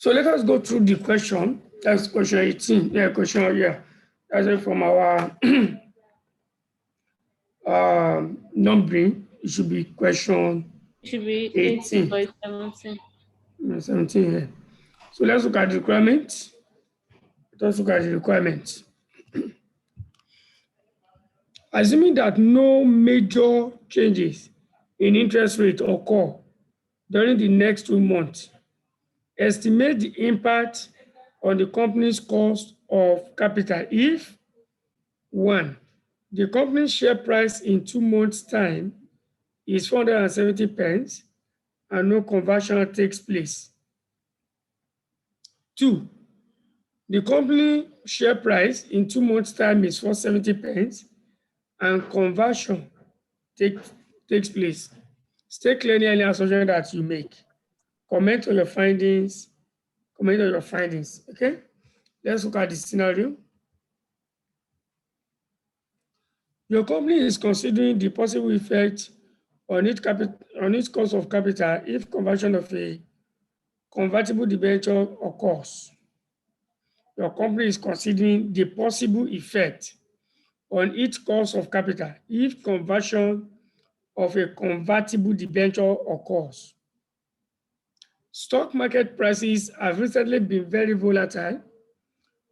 So let us go through the question. That's question 18. Yeah, question, yeah. That's it from our numbering. It should be question It should be 18 18. but it's 17. 17 here. So let's look at the requirements. Let's look at the requirements. Assuming that no major changes in interest rate occur during the next 2 months, estimate the impact on the company's cost of capital if 1. The company's share price in 2 months' time is 470 pence and no conversion takes place. 2. The company share price in 2 months' time is 470 pence and conversion takes place. State clearly any assumption that you make. Comment on your findings. Okay? Let's look at the scenario. Your company is considering the possible effect on its cost of capital if conversion of a convertible debenture occurs. Your company is considering the possible effect on its cost of capital if conversion of a convertible debenture occurs. Stock market prices have recently been very volatile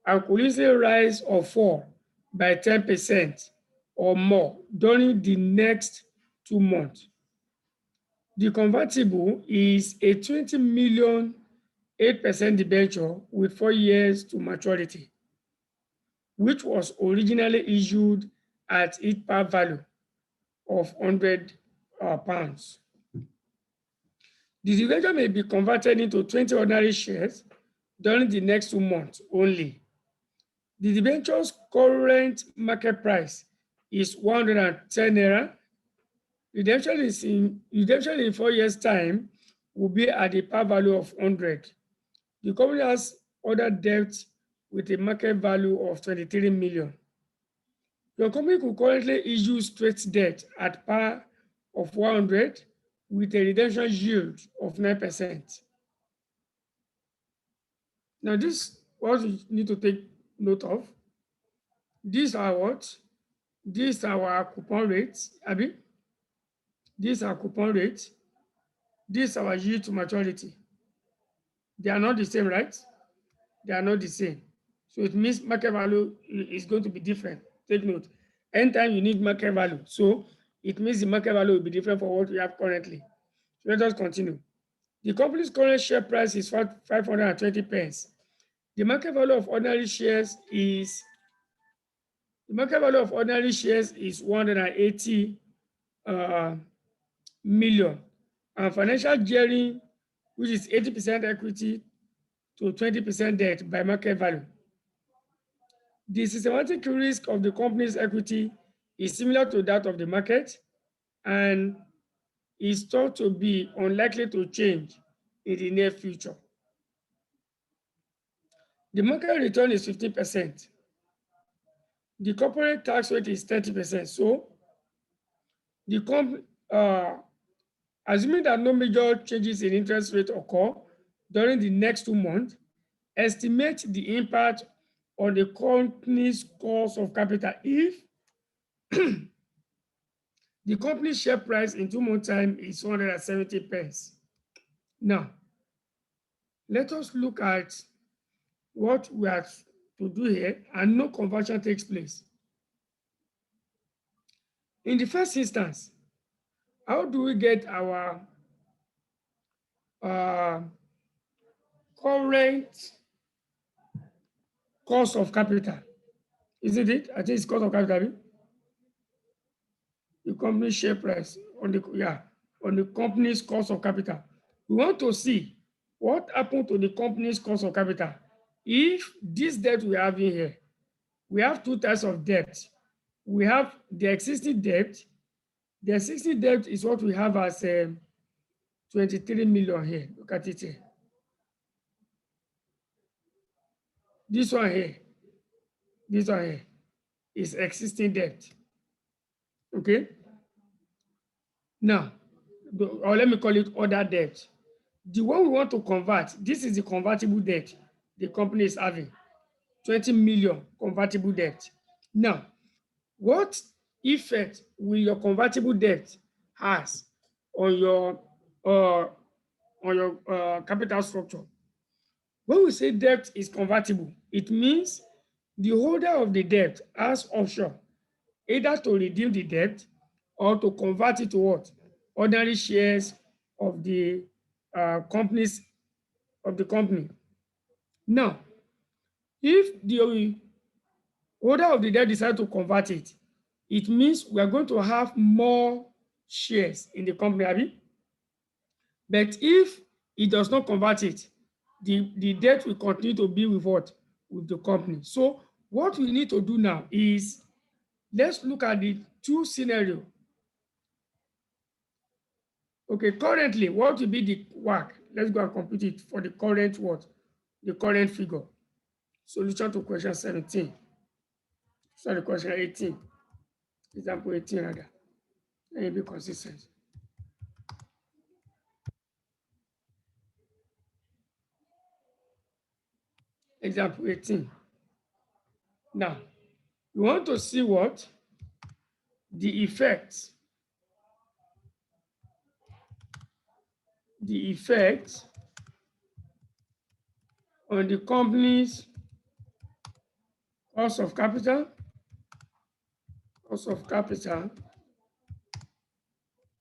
and could easily rise or fall by 10% or more during the next 2 months. The convertible is a 20 million 8% debenture with 4 years to maturity, which was originally issued at its par value of £100. The debenture may be converted into 20 ordinary shares during the next 2 months only. The debenture's current market price is 110 naira. Redemption in 4 years' time will be at the par value of 100. The company has other debt with a market value of 23 million. Your company could currently issue straight debt at par of 100 with a redemption yield of 9%. Now, this what you need to take note of. These are what? These are our coupon rates, Abby. These are coupon rates. These are our yield to maturity. They are not the same, right? They are not the same. So it means market value is going to be different. Take note. Anytime you need market value, so it means the market value will be different for what we have currently. So let us continue. The company's current share price is 520 pence. The market value of ordinary shares is 180 million. And financial gearing, which is 80% equity to 20% debt by market value. The systematic risk of the company's equity is similar to that of the market and is thought to be unlikely to change in the near future. The market return is 15%. The corporate tax rate is 30%. So, assuming that no major changes in interest rate occur during the next 2 months, estimate the impact on the company's cost of capital if the company's share price in 2 months' time is 170 pence. Now, let us look at what we have to do here, and no conversion takes place. In the first instance, how do we get our current cost of capital? Isn't it? I think it's cost of capital. The company's share price on the company's cost of capital. We want to see what happened to the company's cost of capital. If this debt we have in here, we have 2 types of debt. We have the existing debt. The existing debt is what we have as 23 million here. Look at it here. This one here is existing debt. Okay? Now, or let me call it other debt. The one we want to convert, this is the convertible debt the company is having, 20 million convertible debt. Now, what effect will your convertible debt has on your capital structure? When we say debt is convertible, it means the holder of the debt has option either to redeem the debt or to convert it to what? Ordinary shares of the companies of the company. Now, if the holder of the debt decide to convert it, it means we are going to have more shares in the company, abi? But if it does not convert it, the debt will continue to be with what? With the company. So what we need to do now is let's look at the two scenario. Okay, currently, what will be the work? Let's go and compute it for the current what? The current figure. Solution to question 17. Sorry, question 18. Example 18 rather. Let me be consistent. Example 18. Now, we want to see what? The effect on the company's cost of capital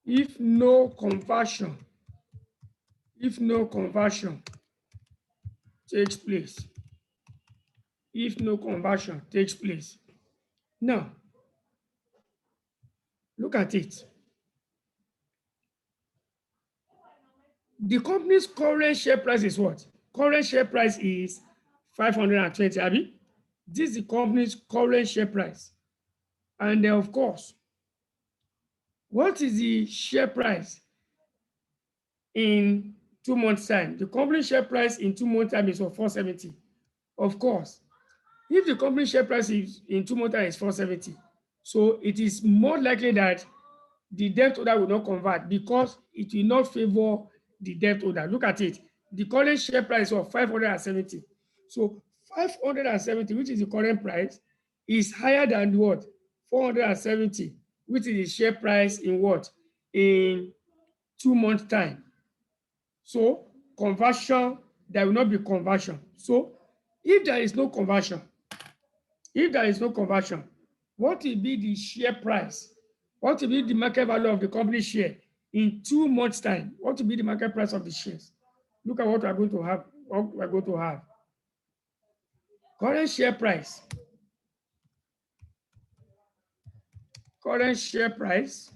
if no conversion takes place. If no conversion takes place. Now, look at it. The company's current share price is what? Current share price is 520, abi? This is the company's current share price. And then, of course, what is the share price in 2 months' time? The company share price in 2 months' time is 470. Of course, if the company share price is in 2 months' time is 470, so it is more likely that the debt holder will not convert because it will not favor the debt holder. Look at it. The current share price of 570. So 570, which is the current price, is higher than what? 470, which is the share price in what? In 2 months' time. So conversion, there will not be conversion. So if there is no conversion, what will be the share price? What will be the market value of the company share in 2 months' time? What will be the market price of the shares? Look at what we are going to have. Current share price. Current share price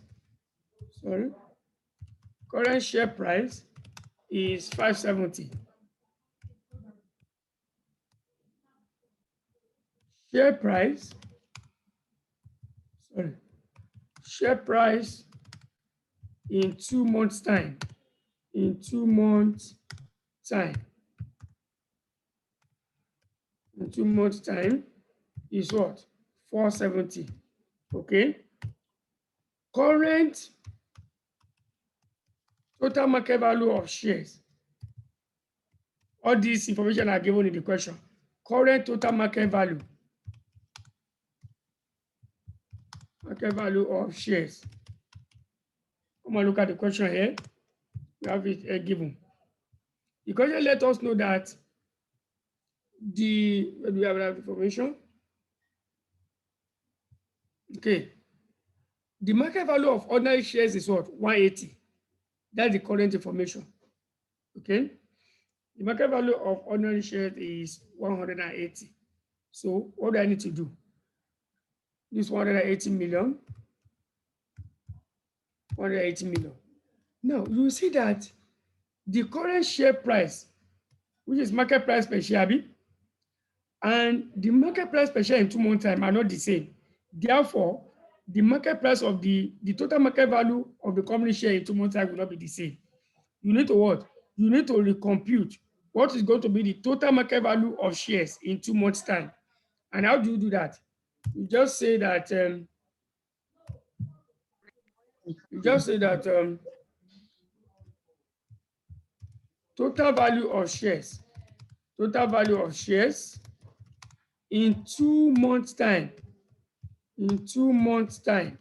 is 570. Share price in 2 months' time. In 2 months' time is what? 470. Okay. Current total market value of shares. All this information are given in the question. Current total market value. Market value of shares. Come and look at the question here. We have it given. The question let us know that we have that information. Okay. The market value of ordinary shares is what? 180. That's the current information. Okay. The market value of ordinary shares is 180. So what do I need to do? This 180 million. 180 million. Now you see that the current share price, which is market price per share, and the market price per share in 2 months' time are not the same. Therefore, the market price of the total market value of the company share in 2 months' time will not be the same. You need to what? You need to recompute what is going to be the total market value of shares in 2 months' time. And how do you do that? You just say that total value of shares in 2 months time, in 2 months time.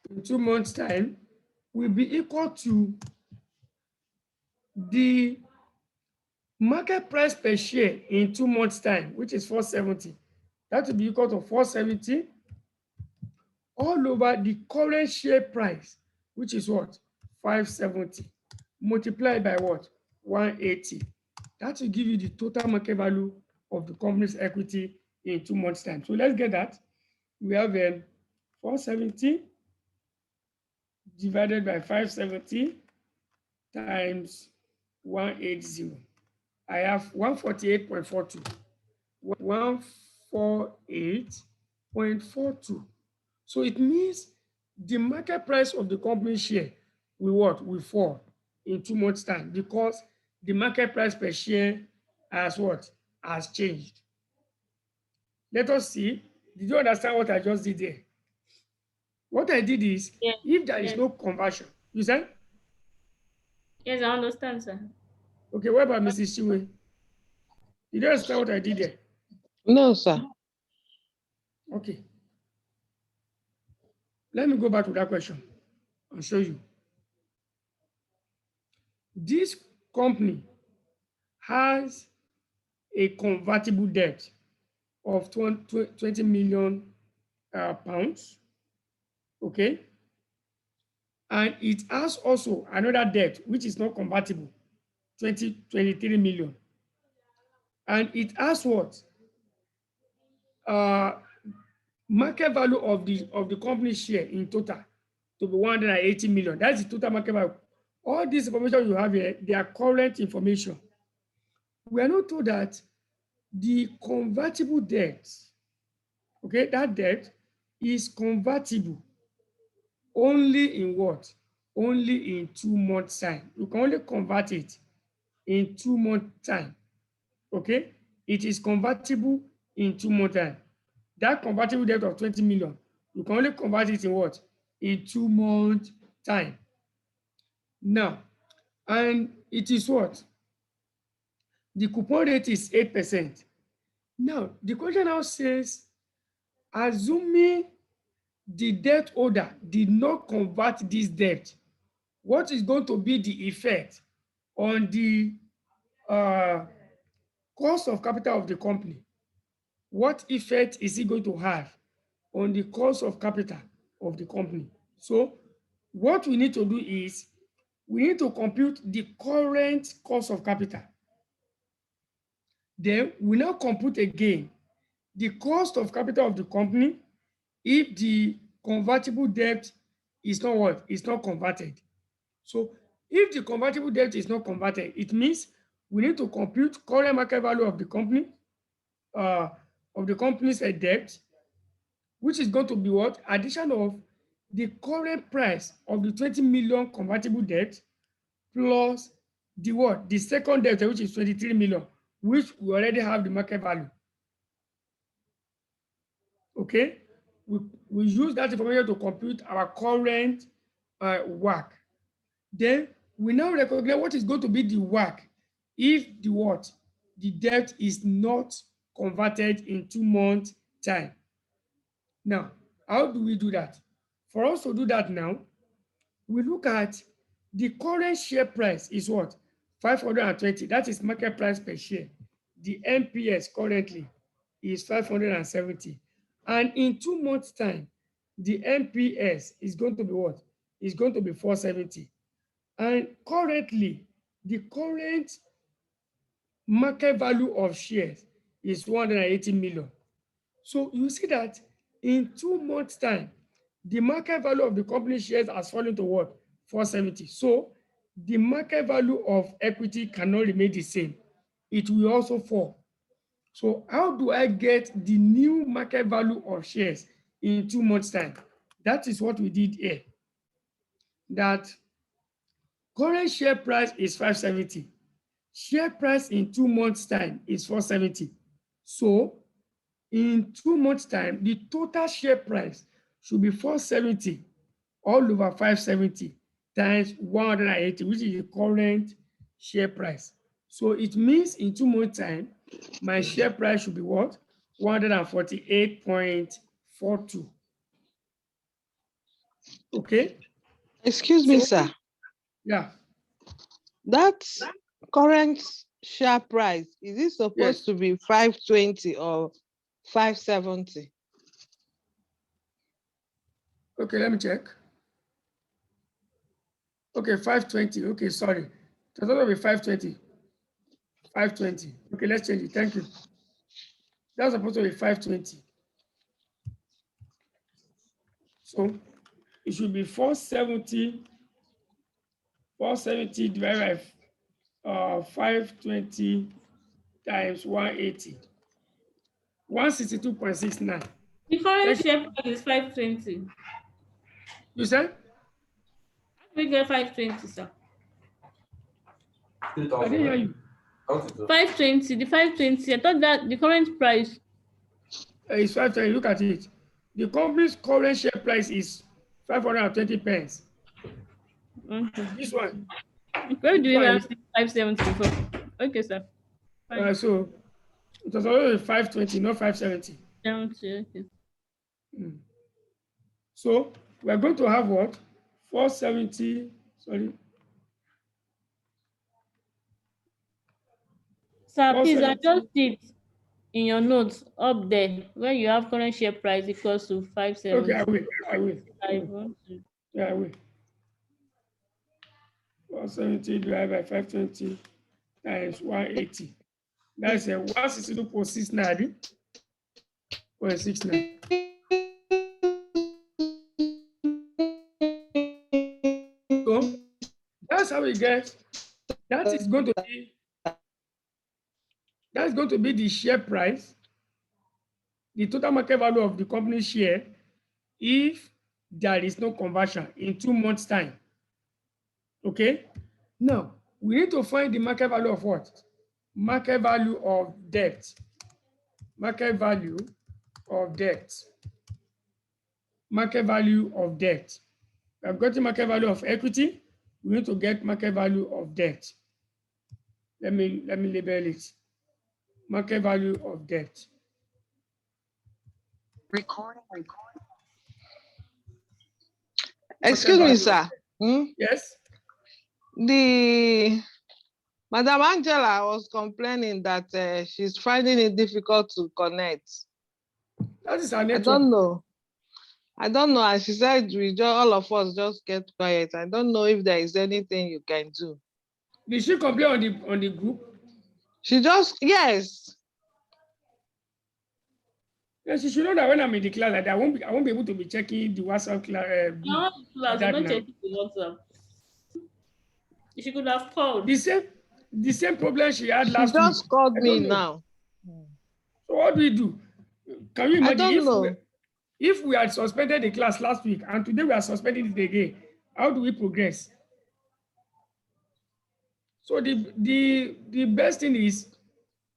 In 2 months time will be equal to the market price per share in 2 months time, which is 470. That will be equal to 470 all over the current share price, which is what? 570, multiplied by what? 180. That will give you the total market value of the company's equity in 2 months time. So let's get that. We have 470 divided by 570 times 180. I have 148.42. 148.42. So it means the market price of the company share will what? Will fall in 2 months time because the market price per share has what? Has changed. Let us see. Did you understand what I just did there? What I did is, Yes. if there is Yes. no conversion, you said? Yes, I understand, sir. Okay, what about Mrs. Chiwe? Did you understand what I did there? No, sir. Okay. Let me go back to that question and show you. This company has a convertible debt of 20 million pounds, okay? And it has also another debt, which is not convertible, 23 million. And it has what? Market value of the company share in total to be 180 million. That's the total market value. All this information you have here, they are current information. We are not told that the convertible debt, okay, that debt is convertible only in what? Only in 2 months time. You can only convert it in 2 months time, okay? It is convertible in 2 months time. That convertible debt of 20 million, you can only convert it in what? In 2 months time. Now, and it is what? The coupon rate is 8%. Now, the question now says, assuming the debt holder did not convert this debt, what is going to be the effect on the cost of capital of the company? What effect is it going to have on the cost of capital of the company? So what we need to do is we need to compute the current cost of capital. Then we now compute again the cost of capital of the company if the convertible debt is not what? Is not converted. So if the convertible debt is not converted, it means we need to compute current market value of the company, of the company's debt, which is going to be what? Addition of the current price of the 20 million convertible debt plus the what? The second debt, which is 23 million, which we already have the market value. Okay? We use that information to compute our current WACC. Then we now recognize what is going to be the WACC if the what? The debt is not converted in 2 months time. Now, how do we do that? For us to do that now, we look at the current share price is what? 520. That is market price per share. The MPS currently is 570. And in 2 months time, the MPS is going to be what? Is going to be 470. And currently, the current market value of shares is 180 million. So you see that in 2 months' time, the market value of the company shares has fallen to what? 470. So the market value of equity cannot remain the same. It will also fall. So how do I get the new market value of shares in 2 months' time? That is what we did here. That current share price is 570. Share price in 2 months' time is 470. So in 2 months' time, the total share price should be 470 all over 570 times 180, which is the current share price. So it means in 2 months' time, my share price should be what? 148.42. Okay? Excuse me, So, sir. yeah, That current share price, is it supposed yes. to be 520 or 570? Okay, let me check. Okay, 520. Okay, sorry. It was supposed to be 520. 520. Okay, let's change it. Thank you. That's supposed to be 520. So it should be 470 divided by 520 times 180. 162.69. The current Thank you. share price is 520. You said? We get 520, sir. I didn't hear you. 520. The 520. I thought that the current price. It's 520. Look at it. The company's current share price is 520 pence. Okay. This one. Where This do we one have is, 570 before? Okay, sir. Fine. so it was already 520, not 570. 70, okay. So we're going to have what? 470, sorry. Sir, please 470. adjust it in your notes up there where you have current share price equals to Okay, I 570. will. I will. I want to. Yeah, I will. 470 divided by 520 times 180. That's a 162.69. 0.69. So that's how we get. That is going to be. That's going to be the share price, the total market value of the company share, if there is no conversion in 2 months' time. Okay. Now we need to find the market value of what? Market value of debt. Market value of debt. Market value of debt. We have got the market value of equity. We need to get market value of debt. Let me label it. Market value of debt. Recording. Excuse me, sir. Yes. The Madam Angela was complaining that she's finding it difficult to connect. That is our I network. don't know. And she said all of us just get quiet. I don't know if there is anything you can do. Did she complain on the group? She just, yes. Yes, she should know that when I'm in the class, like, I won't be able to be checking the WhatsApp No, group. class, That don't now. check the WhatsApp. She could have called. The same problem she had last She week. just called I me don't know. now. So what do we do? Can you I imagine don't know. if we had suspended the class last week and today we are suspending it again? How do we progress? So the best thing is,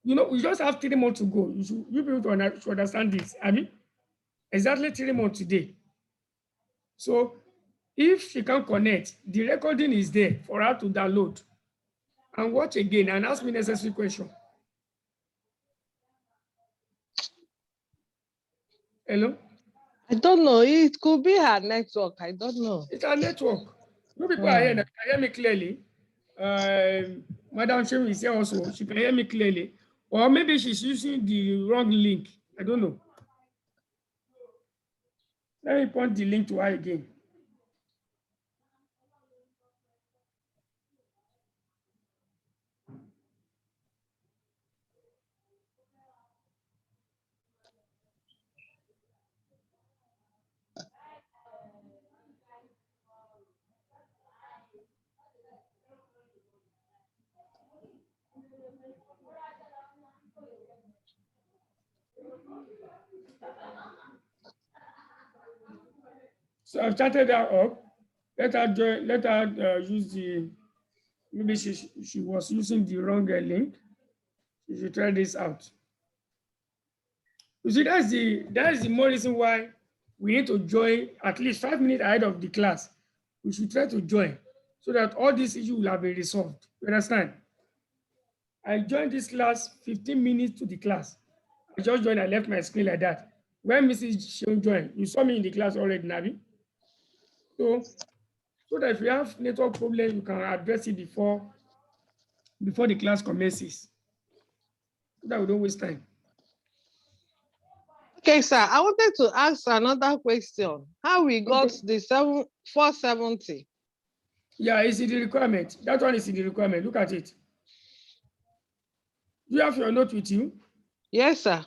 we just have 3 months to go. You people should understand this. I mean, exactly 3 months today. So if she can connect, the recording is there for her to download and watch again and ask me necessary question. Hello? I don't know. It could be her network. I don't know. It's our network. You people are here, can hear me clearly. Madam Shemi is here also. She can hear me clearly. Or maybe she's using the wrong link. I don't know. Let me point the link to her again. So I've chatted her up. Let her join. Let her use the. Maybe she was using the wrong link. She should try this out. You see, that's the more reason why we need to join at least 5 minutes ahead of the class. We should try to join so that all these issues will have been resolved. You understand? I joined this class 15 minutes to the class. I just joined, I left my screen like that. When Mrs. Sheung joined, you saw me in the class already, Nabi. So that if you have network problem, you can address it before the class commences. So that we don't waste time. Okay, sir. I wanted to ask another question. How we got Okay. the 470? Yeah, it's in the requirement. That one is in the requirement. Look at it. Do you have your note with you? Yes, sir.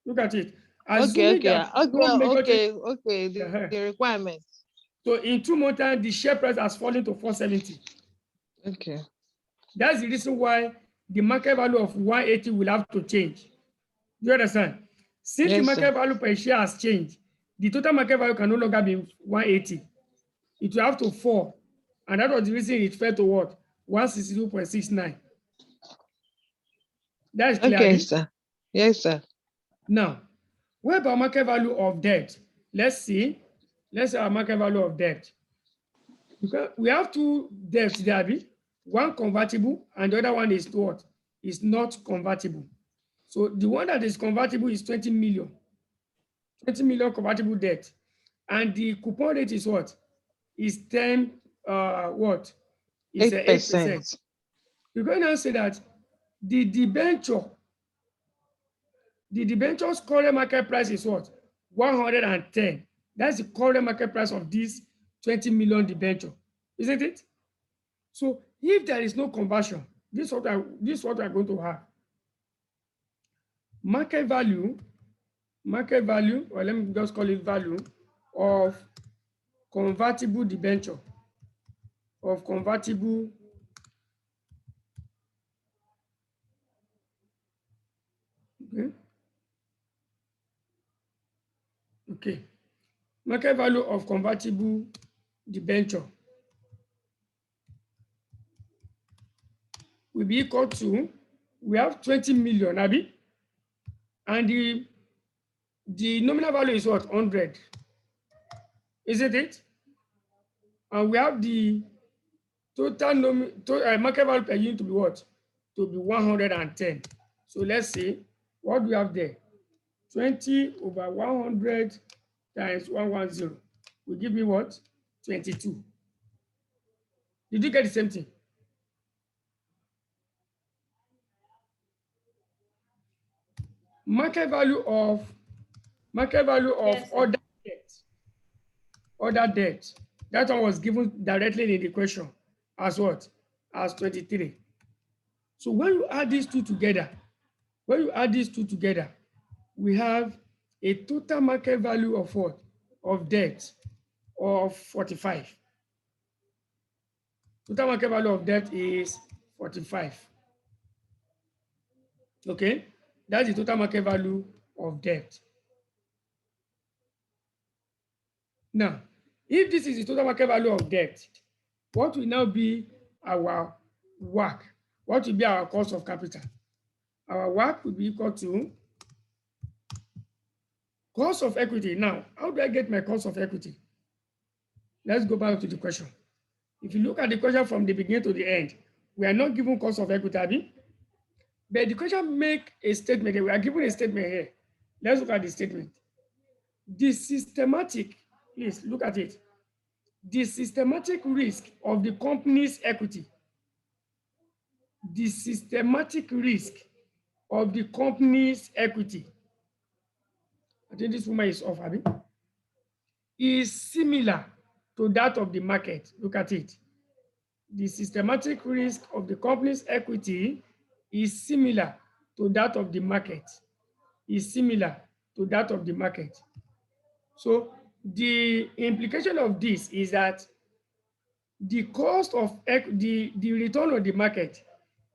Look at it. Okay, Assuming okay, that no major okay. The requirement. So in 2 months time, the share price has fallen to 470. Okay. That's the reason why the market value of 180 will have to change. Do you understand? Since the Yes, market sir. value per share has changed, the total market value can no longer be 180. It will have to fall. And that was the reason it fell to what? 162.69. That's clear. Okay, Abi? sir. Yes, sir. Now, what about market value of debt? Let's see. Let's say our market value of debt. Because we have 2 debts there, Abi. One convertible and the other one is what? Is not convertible. So the one that is convertible is 20 million. 20 million convertible debt. And the coupon rate is what? Is 10, what? Is 8%. We're going to say that the debenture's current market price is what? 110. That's the current market price of this 20 million debenture, isn't it? So if there is no conversion, this is what we're going to have. Market value, or let me just call it value of convertible debenture, okay. Market value of convertible debenture will be equal to, we have 20 million, Abi, and the nominal value is what? 100, isn't it? And we have the total market value per unit to be what? To be 110. So let's say, what do we have there? 20 over 100 times 110 will give me what? 22. Did you get the same thing? Market value of Yes, sir. other debt. That one was given directly in the question as what? As 23. So when you add these two together, we have a total market value of what? Of debt of 45. Total market value of debt is 45. Okay, that's the total market value of debt. Now, if this is the total market value of debt, what will now be our WACC? What will be our cost of capital? Our WACC will be equal to cost of equity. Now, how do I get my cost of equity? Let's go back to the question. If you look at the question from the beginning to the end, we are not given cost of equity, Abi. But the question make a statement here. We are given a statement here. Let's look at the statement. The systematic, please look at it. The systematic risk of the company's equity. The systematic risk of the company's equity. I think this woman is off, Abi. Is similar to that of the market. Look at it. The systematic risk of the company's equity is similar to that of the market. So the implication of this is that the cost of the return on the market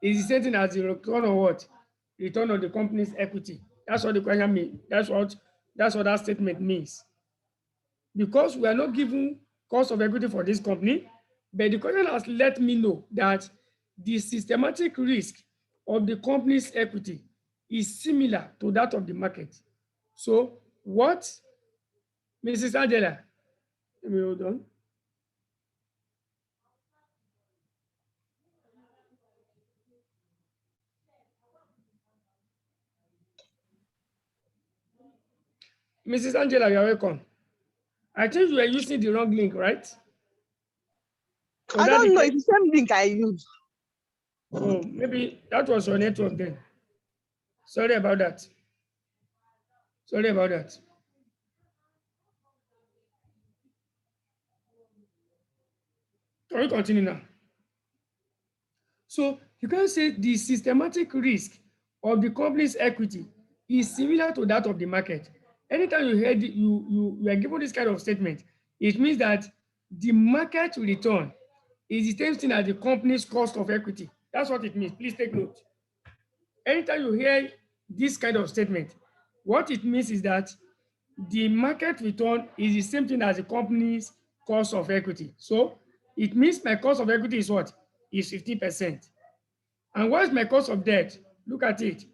is the same thing as the return on what? Return on the company's equity. That's what the question means. That's what that statement means. Because we are not given cost of equity for this company, but the question has let me know that the systematic risk of the company's equity is similar to that of the market. So what Mrs. Angela, let me hold on. Mrs. Angela, you're welcome. I think you are using the wrong link, right? Or I that don't the know. case- It's the same link I use. Oh, maybe that was your network then. Sorry about that. Sorry about that. Can we continue now? So you can say the systematic risk of the company's equity is similar to that of the market. Anytime you hear you are given this kind of statement, it means that the market return is the same thing as the company's cost of equity. That's what it means. Please take note. Anytime you hear this kind of statement, what it means is that the market return is the same thing as the company's cost of equity. So it means my cost of equity is what? Is 50%. And what is my cost of debt? Look at it.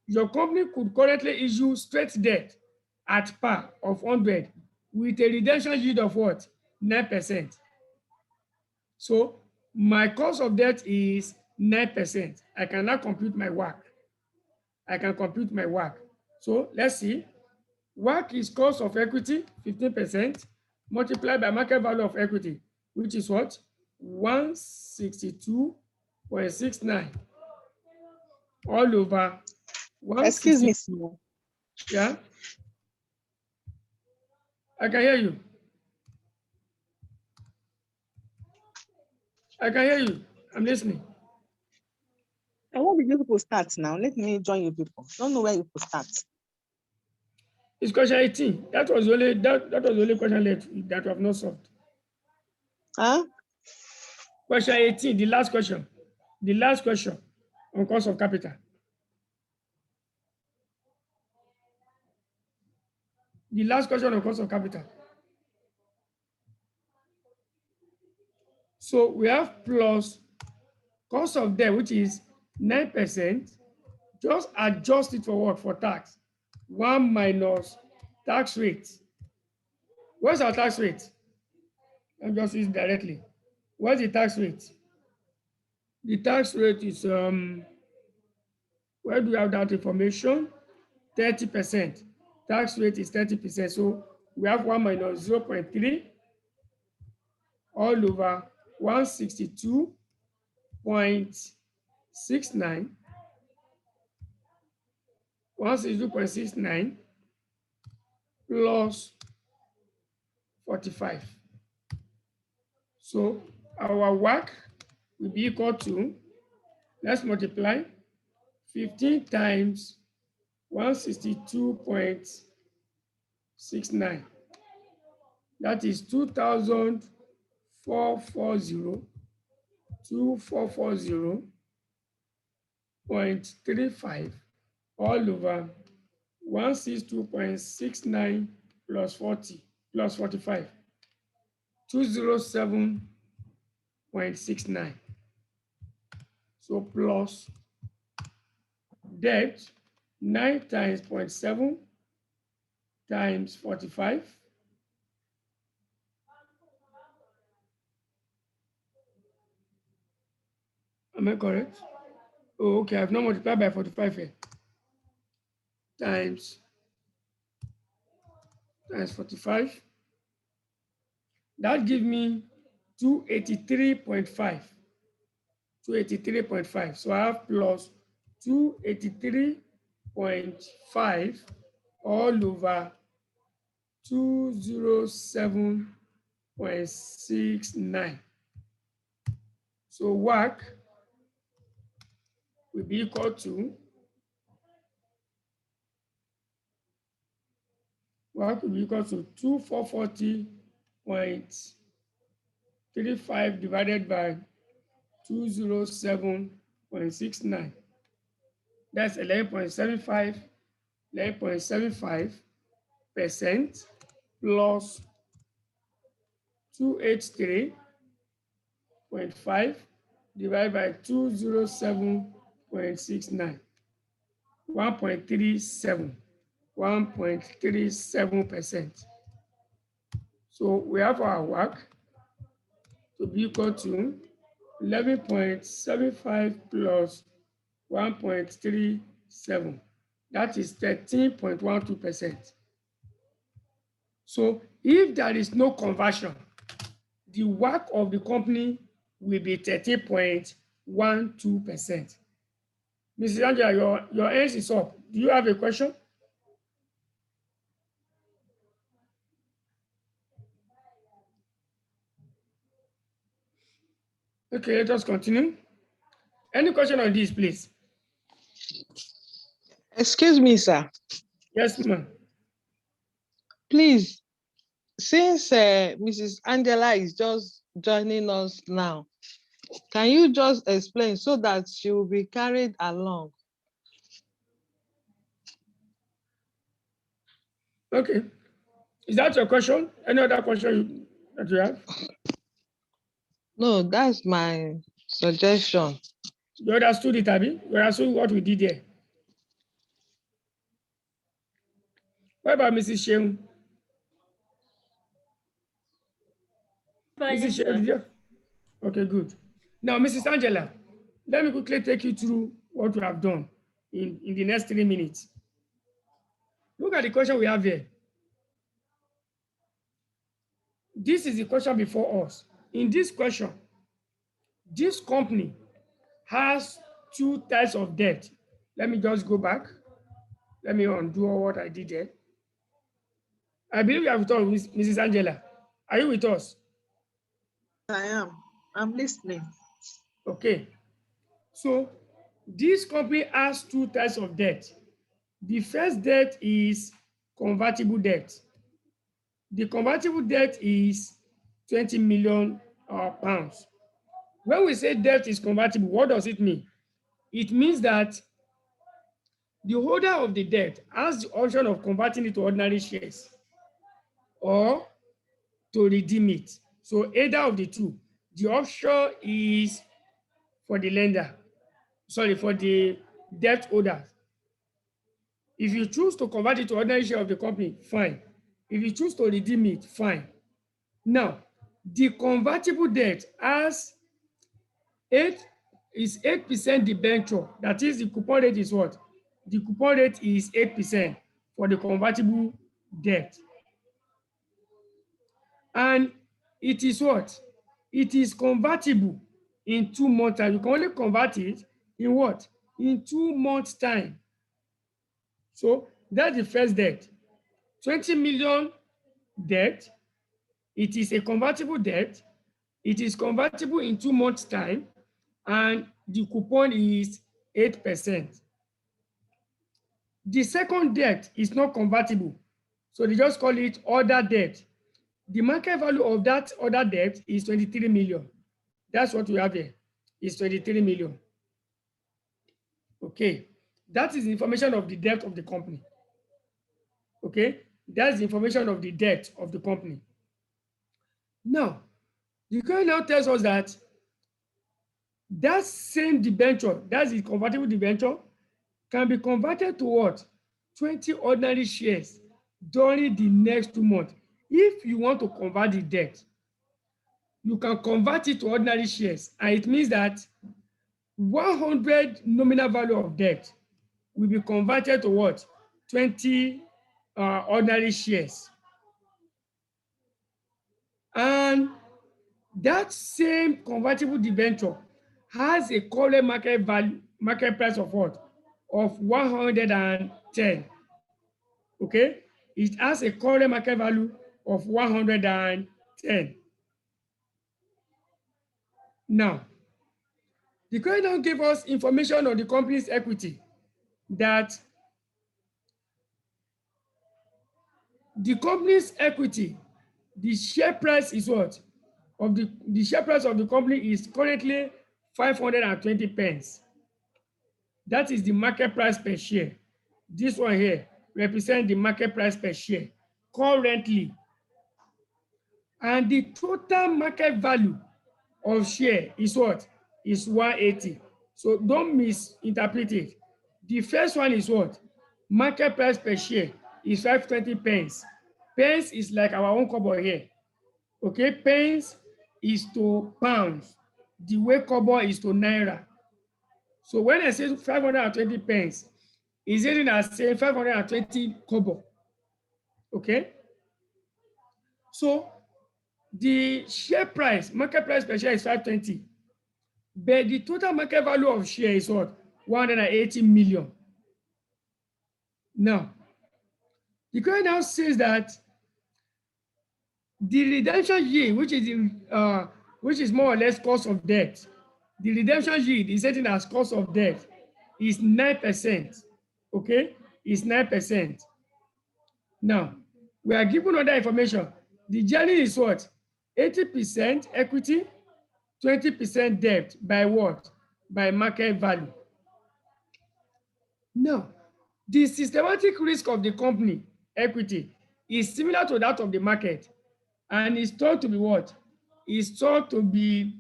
Your company could currently issue straight debt at par of 100 with a redemption yield of what? 9%. So my cost of debt is 9%. I can now compute my WACC. I can compute my WACC. So let's see. WACC is cost of equity, 15%, multiplied by market value of equity, which is what? 162.69 all over 160. Excuse me, small. Yeah, I can hear you. I can hear you. I'm listening. And where did you people start now? Let me join you people. Don't know where you people start. It's question 18. That was the only question left that we have not solved. Huh? Question 18, the last question. The last question on cost of capital. The last question on cost of capital. So we have plus cost of debt, which is 9%. Just adjust it for what? For tax. 1 minus tax rate. What's our tax rate? I'm just use it directly. What's the tax rate? The tax rate is where do we have that information? 30%. Tax rate is 30%. So we have 1 minus 0.3 all over 162.69. 162.69 plus 45. So our WACC will be equal to, let's multiply 15 times 162.69. That is 2,440.35 all over 162.69 plus 40 plus 45. 207.69. So plus debt 9 times 0.7 times 45. Am I correct? Oh, okay. I've not multiplied by 45 here. Times 45. That gives me 283.5. 283.5. So I have plus 283.5 all over 207.69. So WACC will be equal to 2440.35 divided by 207.69. That's 11.75% plus 283.5 divided by 207.69. 1.37. 1.37%. So we have our work to be equal to 11.75 plus 1.37. That is 13.12%. So if there is no conversion, the work of the company will be 13.12%. Mrs. Angela, your hands is up. Do you have a question? Okay, let us continue. Any question on this, please? Excuse me, sir. Yes, ma'am. Please, since Mrs. Angela is just joining us now, can you just explain so that she will be carried along? Okay. Is that your question? Any other question that you have? No, that's my suggestion. You understood it, Abby? You understood what we did there? What about Mrs. Sheung? Present, Mrs. Sheung, sir. did you? Okay, good. Now, Mrs. Angela, let me quickly take you through what we have done in the next 3 minutes. Look at the question we have here. This is the question before us. In this question, this company has 2 types of debt. Let me just go back. Let me undo what I did there. I believe you have with us, Mrs. Angela. Are you with us? I am. I'm listening. Okay. So this company has 2 types of debt. The first debt is convertible debt. The convertible debt is 20 million pounds. When we say debt is convertible, what does it mean? It means that the holder of the debt has the option of converting it to ordinary shares or to redeem it. So either of the two. The option is for the lender, for the debt holder. If you choose to convert it to ordinary share of the company, fine. If you choose to redeem it, fine. Now, the convertible debt has 8% debenture. That is, the coupon rate is what? The coupon rate is 8% for the convertible debt. And it is what? It is convertible in 2 months time. You can only convert it in what? In 2 months time. So that's the first debt. 20 million debt. It is a convertible debt. It is convertible in 2 months time, and the coupon is 8%. The second debt is not convertible, so they just call it other debt. The market value of that other debt is 23 million. That's what we have here, is 23 million. Okay, that is the information of the debt of the company. Okay, that's the information of the debt of the company. Now, the company now tells us that that same debenture, that's the convertible debenture, can be converted to what? 20 ordinary shares during the next 2 months. If you want to convert the debt, you can convert it to ordinary shares, and it means that 100 nominal value of debt will be converted to what? 20 ordinary shares. And that same convertible debenture has a current market price of what? Of 110. Okay, it has a current market value of 110. Now, the company now gave us information on the company's equity, that the company's equity, the share price is what? Of the share price of the company is currently 520 pence. That is the market price per share. This one here represents the market price per share currently. And the total market value of share is what? Is 180. So don't misinterpret it. The first one is what? Market price per share is 520 pence. Pence is like our own kobo here. Okay, pence is to pounds, the way kobo is to naira. So when I say 520 pence, is it as saying 520 kobo? Okay. So the share price, market price per share is 520, but the total market value of share is what? 180 million. Now, the current now says that the redemption yield, which is more or less cost of debt, the redemption yield is setting as cost of debt is 9%. Okay, is 9%. Now, we are given other information. The journey is what? 80% equity, 20% debt by what? By market value. Now, the systematic risk of the company equity is similar to that of the market, and is thought to be what? Is thought to be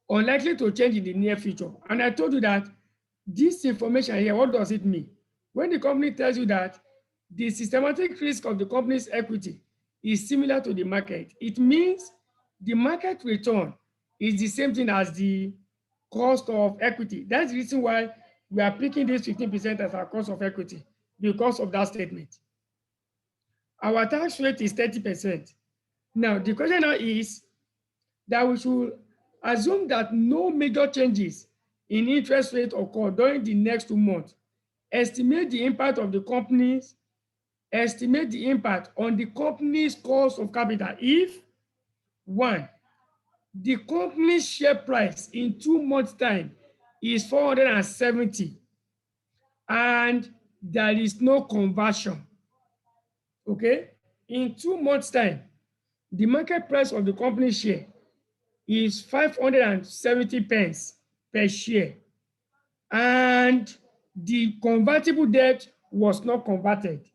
unlikely to change in the near future. And I told you that this information here, what does it mean? When the company tells you that the systematic risk of the company's equity is similar to the market, it means the market return is the same thing as the cost of equity. That's the reason why we are picking this 15% as our cost of equity, because of that statement. Our tax rate is 30%. Now, the question now is that we should assume that no major changes in interest rate occur during the next 2 months. Estimate the impact on the company's cost of capital if, 1, the company's share price in 2 months' time is 470 and there is no conversion. Okay, in 2 months' time, the market price of the company's share is 570 pence per share, and the convertible debt was not converted.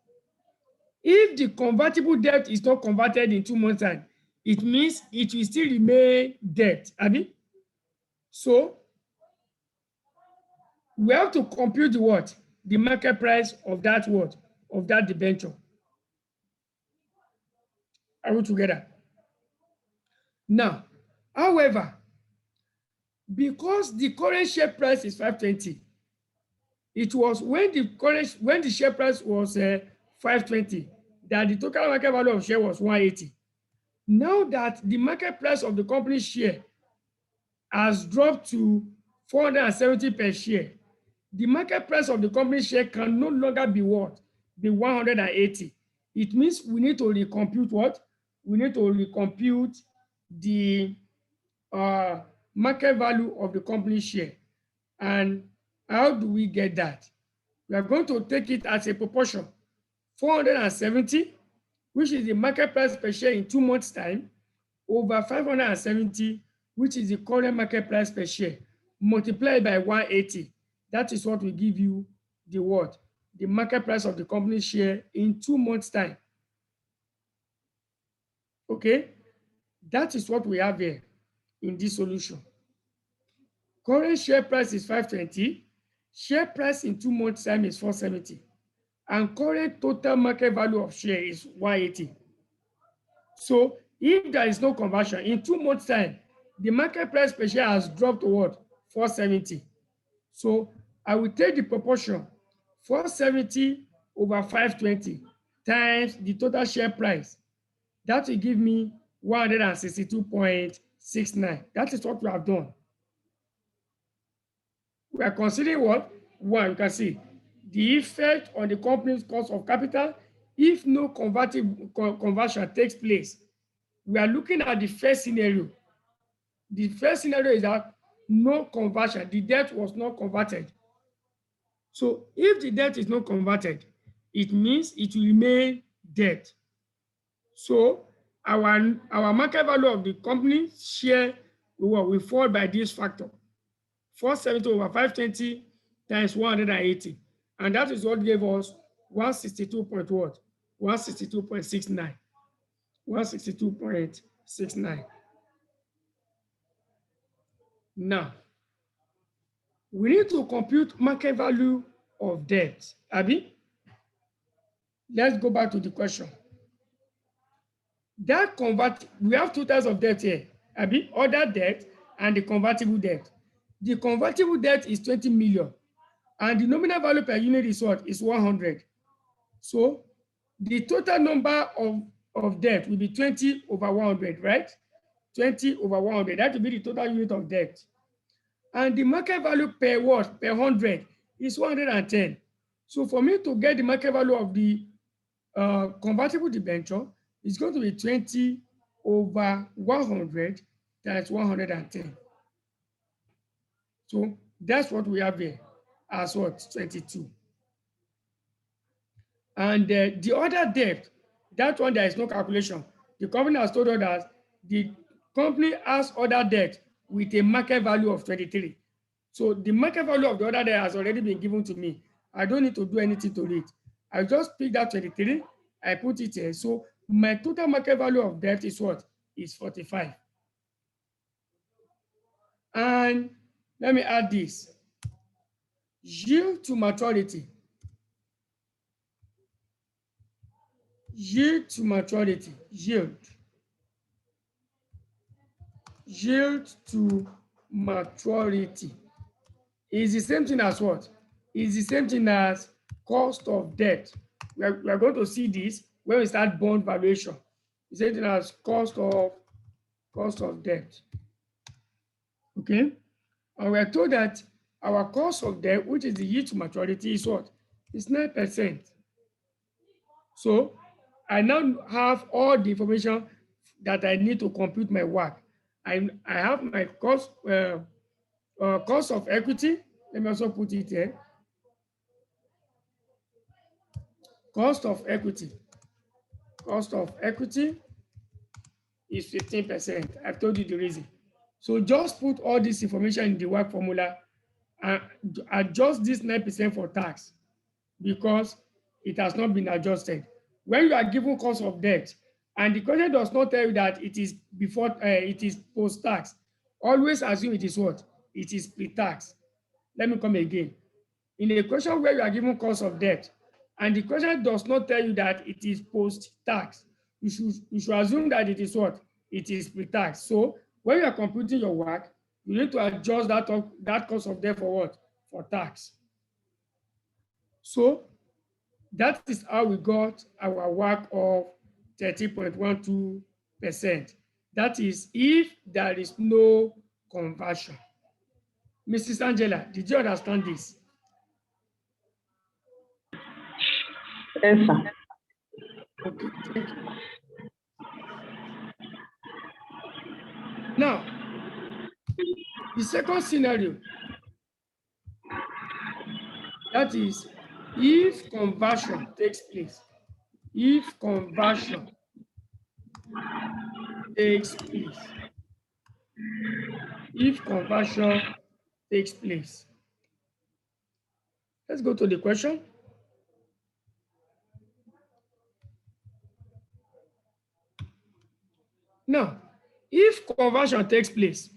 If the convertible debt is not converted in 2 months' time, it means it will still remain debt. Abi? So we have to compute the what? The market price of that what? Of that debenture. Are we together? Now, however, because the current share price is 520, it was when the share price was 520 that the total market value of share was 180. Now that the market price of the company's share has dropped to 470 per share, the market price of the company's share can no longer be what? Be 180. It means we need to recompute what? We need to recompute the market value of the company's share. And how do we get that? We are going to take it as a proportion. 470, which is the market price per share in 2 months' time, over 570, which is the current market price per share, multiplied by 180. That is what will give you the what? The market price of the company's share in 2 months' time. Okay? That is what we have here in this solution. Current share price is 520. Share price in 2 months' time is 470. And current total market value of share is 180. So if there is no conversion, in 2 months' time, the market price per share has dropped to what? 470. So I will take the proportion 470 over 520 times the total share price. That will give me 162.69. That is what we have done. We are considering what? One, you can see the effect on the company's cost of capital if no conversion takes place. We are looking at the first scenario. The first scenario is that no conversion, the debt was not converted. So if the debt is not converted, it means it will remain debt. So our market value of the company's share will fall by this factor. 470 over 520 times 180. And that is what gave us 162.69. 162.69. Now, we need to compute market value of debt. Abi? Let's go back to the question. that we have two types of debt here. Abi, other debt and the convertible debt. The convertible debt is 20 million and the nominal value per unit is what? Is 100. So the total number of debt will be 20 over 100, right? 20 over 100, that will be the total unit of debt. And the market value per what? Per 100 is 110. So for me to get the market value of the convertible debenture, it's going to be 20 over 100 times 110. So that's what we have here as what? 22. And the other debt, that one there is no calculation. The company has told us that the company has other debt with a market value of 23. So the market value of the other debt has already been given to me. I don't need to do anything to it. I just pick that 23, I put it here. So my total market value of debt is what? Is 45. And let me add this. Yield to maturity. Yield to maturity. Yield to maturity is the same thing as what? Is the same thing as cost of debt. We are going to see this when we start bond valuation. The same thing as cost of debt. Okay, and we are told that our cost of debt, which is the yield to maturity, is what? It's 9%. So I now have all the information that I need to compute my work. I have my cost of equity. Let me also put it here. Cost of equity. Cost of equity is 15%. I've told you the reason. So just put all this information in the work formula and adjust this 9% for tax because it has not been adjusted. When you are given cost of debt and the question does not tell you that it is before, it is post-tax, always assume it is what? It is pre-tax. Let me come again. In a question where you are given cost of debt and the question does not tell you that it is post-tax, you should assume that it is what? It is pre-tax. So when you are computing your work, you need to adjust that cost of debt for what? For tax. So that is how we got our work of 30.12%. That is if there is no conversion. Mrs. Angela, did you understand this? Yes, sir. Okay, thank you. Now, the second scenario, that is if conversion takes place. If conversion takes place. If conversion takes place. Let's go to the question. Now, if conversion takes place,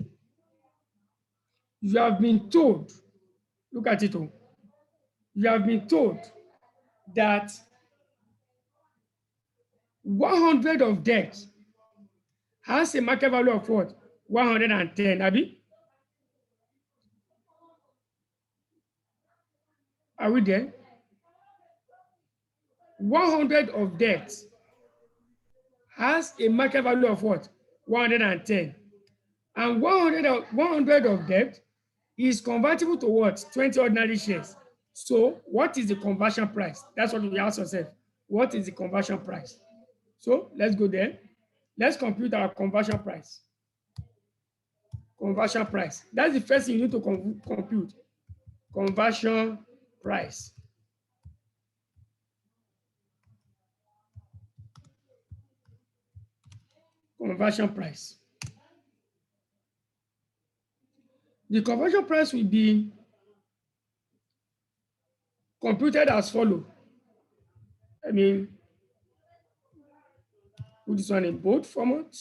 you have been told, look at it, you have been told that 100 of debt has a market value of what? 110, Abi? Are we there? 100 of debt has a market value of what? 110. And 100 of debt is convertible to what? 20 ordinary shares. So what is the conversion price? That's what we ask ourselves. What is the conversion price? So let's go there. Let's compute our conversion price. Conversion price. That's the first thing you need to compute. Conversion price. Conversion price. The conversion price will be computed as follows. I mean, put this one in bold format.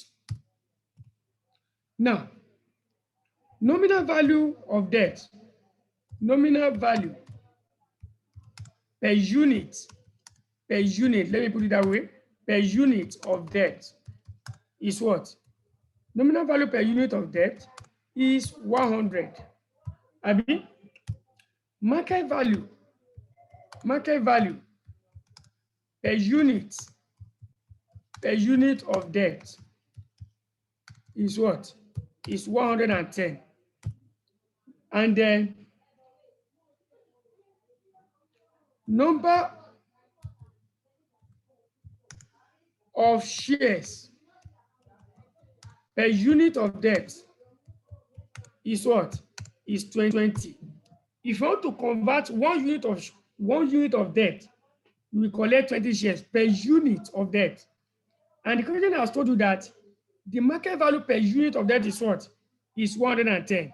Now, nominal value of debt, nominal value per unit, let me put it that way, per unit of debt is what? Nominal value per unit of debt is 100. Abi, market value per unit of debt is what? Is 110. And then number of shares per unit of debt is what? Is 20. If you want to convert 1 unit of debt, you will collect 20 shares per unit of debt. And the question has told you that the market value per unit of debt is what? Is 110.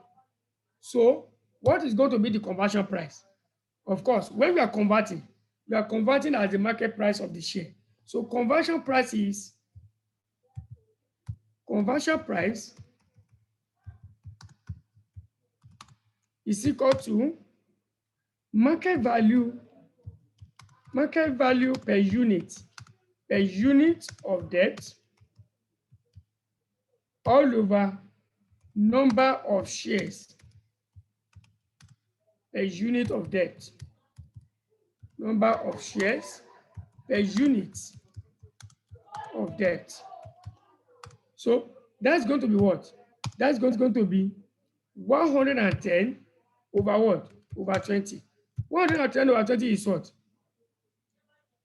So what is going to be the conversion price? Of course, when we are converting as the market price of the share. So conversion price is equal to market value per unit of debt all over number of shares per unit of debt. Number of shares per unit of debt. So that's going to be what? That's going to be 110 over what? Over 20. 110 over 20 is what?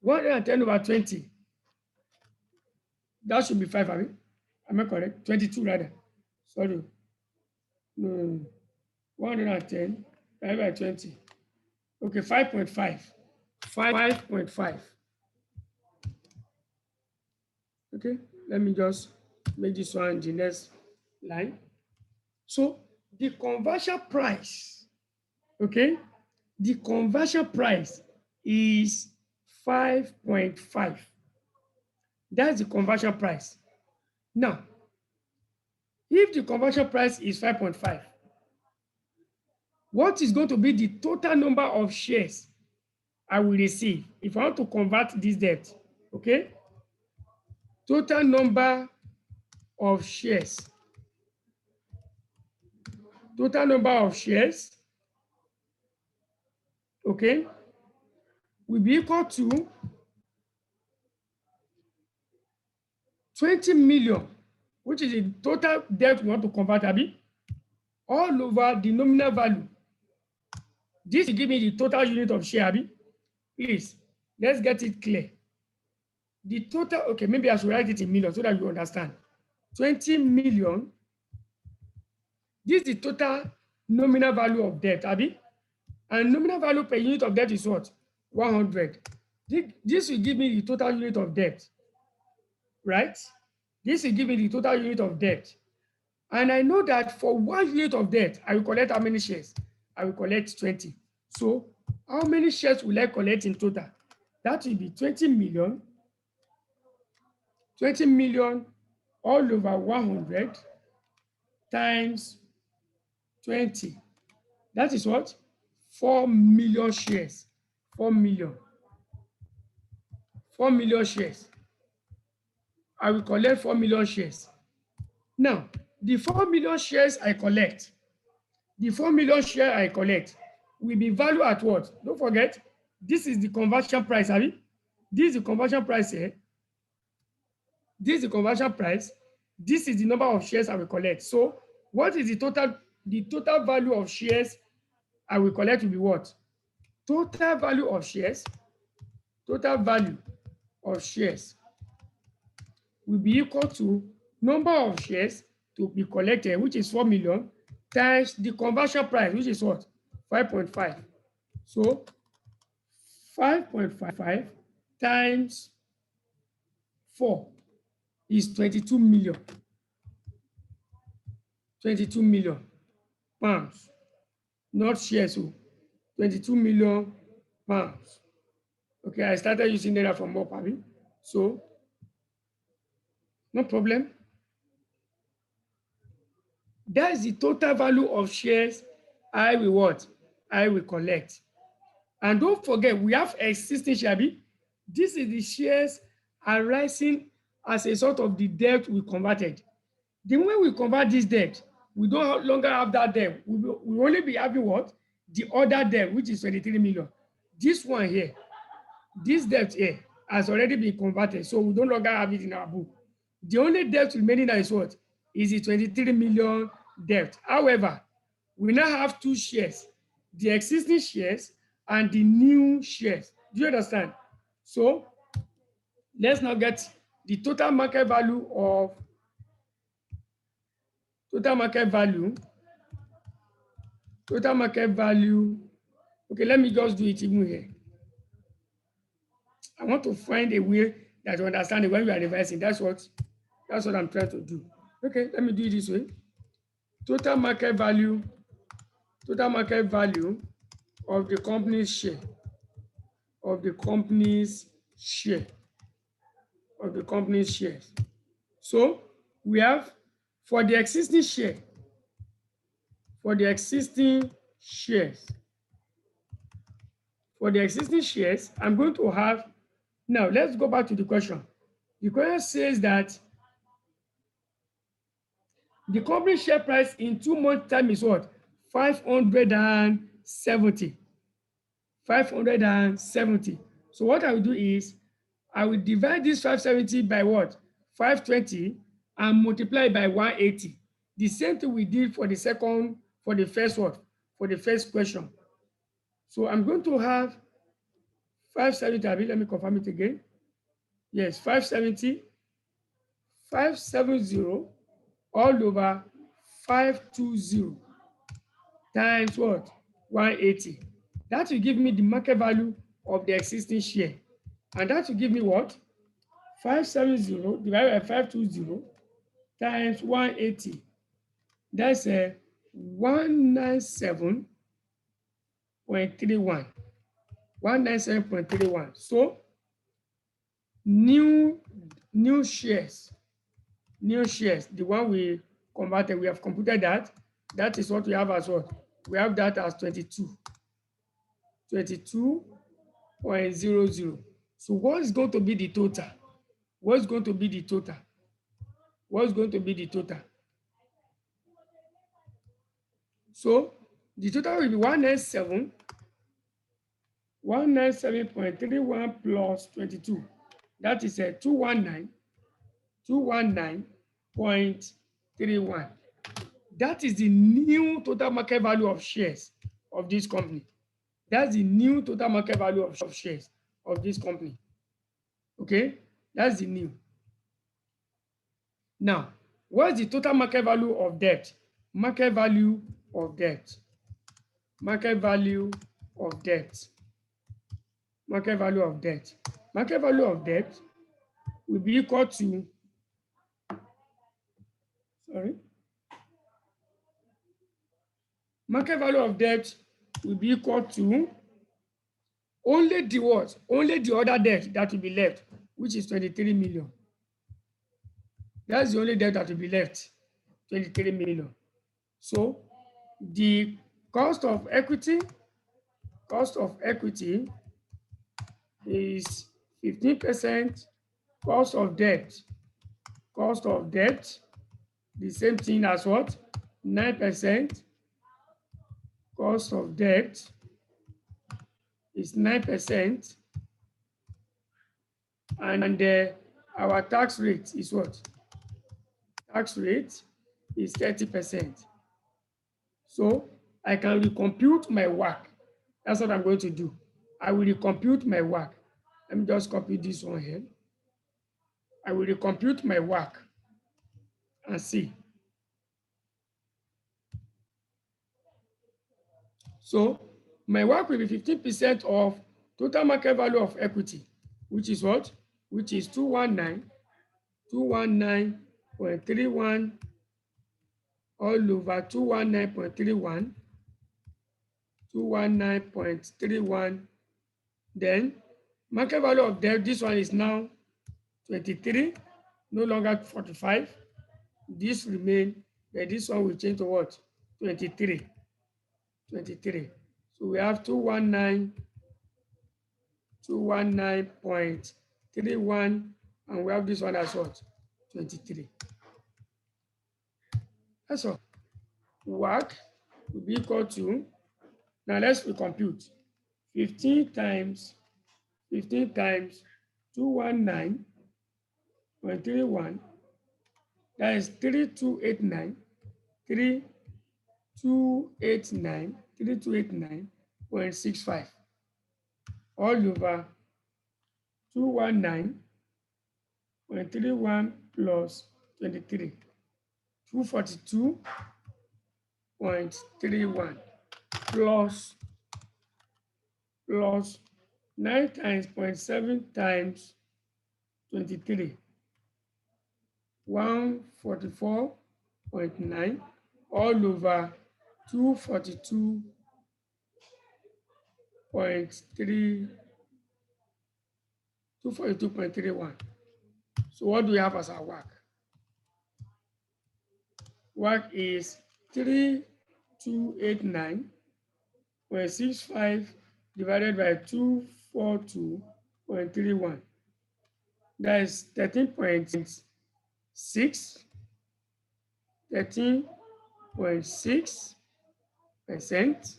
110 over 20. That should be 5, I mean. Am I correct? 22 rather. Sorry. No. 110 divided by 20. Okay, 5.5. 5.5. Okay, let me just make this one the next line. So the conversion price, okay, the conversion price is 5.5. That's the conversion price. Now, if the conversion price is 5.5, what is going to be the total number of shares I will receive if I want to convert this debt? Okay, total number of shares. Total number of shares, okay, will be equal to 20 million, which is the total debt we want to convert, Abi, all over the nominal value. This will give me the total unit of share, Abi. Please, let's get it clear. The total, okay, maybe I should write it in millions so that you understand. 20 million, this is the total nominal value of debt, Abi. And nominal value per unit of debt is what? 100. This will give me the total unit of debt, right? This will give me the total unit of debt. And I know that for 1 unit of debt, I will collect how many shares? I will collect 20. So how many shares will I collect in total? That will be 20 million all over 100 times 20. That is what? 4 million shares. 4 million. 4 million shares. I will collect 4 million shares. Now, the 4 million shares I collect, will be valued at what? Don't forget, this is the conversion price, Abi. This is the conversion price here. This is the conversion price. This is the number of shares I will collect. So what is the total? The total value of shares I will collect will be what? Total value of shares will be equal to number of shares to be collected, which is 4 million, times the conversion price, which is what? 5.5. So 5.55 times 4 is 22 million. 22 million pounds, not shares, so 22 million pounds. Okay, I started using data from more, Abi. So no problem. That is the total value of shares I will what? I will collect. And don't forget, we have existing share. This is the shares arising as a sort of the debt we converted. The moment we convert this debt, we don't longer have that debt. We will only be having what? The other debt, which is 23 million. This one here, this debt here has already been converted, so we no longer have it in our book. The only debt remaining now is what? Is the 23 million debt. However, we now have two shares, the existing shares and the new shares. Do you understand? So let's now get the total market value of total market value. Okay, let me just do it even here. I want to find a way that you understand it when we are revising. That's what I'm trying to do. Okay, let me do it this way. Total market value of the company's share. So we have for the existing shares, I'm going to have, now let's go back to the question. The question says that the company share price in 2 months time is what? 570. 570. So what I will do is I will divide this 570 by what? 520 and multiply by 180. The same thing we did for the first question. So I'm going to have 570, let me confirm it again. Yes, 570 all over 520 times what? 180. That will give me the market value of the existing share. And that will give me what? 570 divided by 520 times 180. That's a 197.31. 197.31. So new shares, the one we converted, we have computed that. That is what we have as what? We have that as 22.00. So what is going to be the total? What's going to be the total? So the total will be 197.31 plus 22. That is a 219.31. That is the new total market value of shares of this company. That's the new total market value of shares of this company. Okay, that's the new. Now, what's the total market value of debt? Market value of debt will be equal to, market value of debt will be equal to only the what? Only the other debt that will be left, which is 23 million. That's the only debt that will be left, 23 million. So the cost of equity is 15%. Cost of debt, the same thing as what? 9%. Cost of debt is 9%. And our tax rate is what? Tax rate is 30%. So I can recompute my work. That's what I'm going to do. I will recompute my work. Let me just copy this one here. I will recompute my work and see. So my work will be 15% of total market value of equity, which is what? Which is 219.31 all over 219.31. Then market value of debt, this one is now 23, no longer 45. This remain, but this one will change to what? 23. So we have 219.31 And we have this one as what? 23. That's all. Work will be equal to, now let's compute. 15 times 219.31, that is 3289.65, all over 219.31 plus 23, 242.31 plus 9 times 0.7 times 23, 144.9, all over 242.31. So what do we have as our work? Work is 3289.65 divided by 242.31. That is 13.6, 13.6%,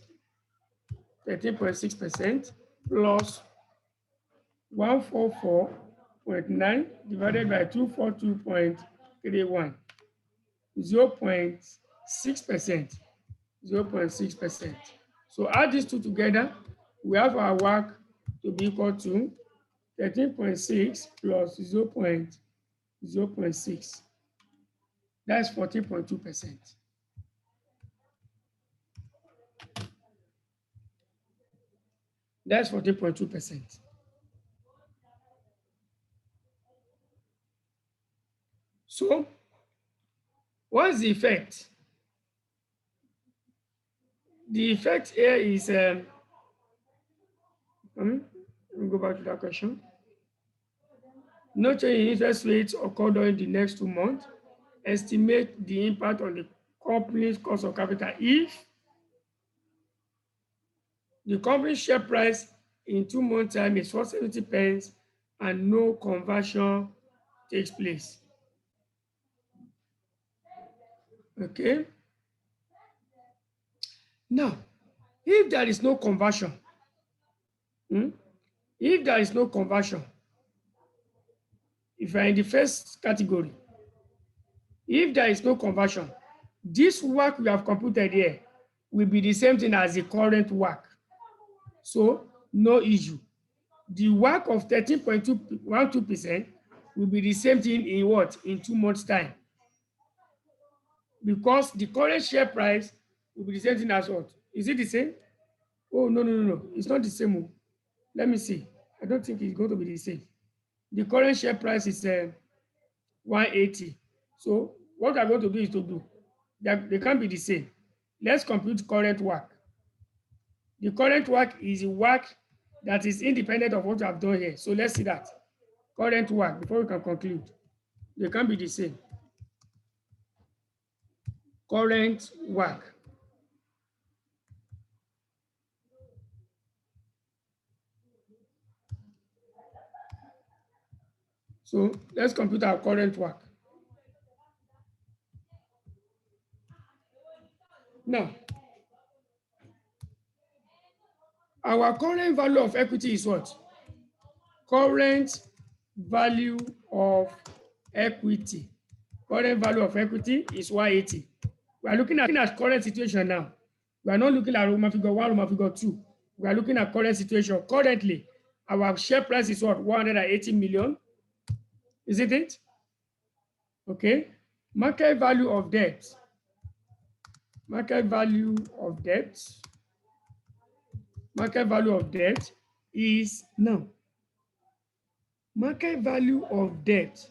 13.6% plus 144.9 divided by 242.31, 0.6%, 0.6%. So add these two together, we have our work to be equal to 13.6 plus 0.6. That's 14.2%. That's 14.2%. So, what's the effect? The effect here is, let me go back to that question. No change in interest rates occur during the next 2 months. Estimate the impact on the company's cost of capital if the company's share price in 2 months' time is 470 pence and no conversion takes place. Okay. Now, if there is no conversion, if there is no conversion, if you are in the first category, if there is no conversion, this work we have computed here will be the same thing as the current work. So, no issue. The work of 13.12% will be the same thing in what? In 2 months' time. Because the current share price will be the same thing as what? Is it the same? Oh, no. It's not the same. Let me see. I don't think it's going to be the same. The current share price is 180. So what I'm going to do is to do, they can't be the same. Let's compute current work. The current work is a work that is independent of what I've done here. So let's see that. Current work, before we can conclude. They can't be the same. Current work. So let's compute our current work. Now, our current value of equity is what? Current value of equity. Current value of equity is 180. We are looking at current situation now. We are not looking at Roman figure 1, Roman figure 2. We are looking at current situation. Currently, our share price is what? 180 million. Isn't it? Okay. Market value of debt. Market value of debt. Market value of debt is now. Market value of debt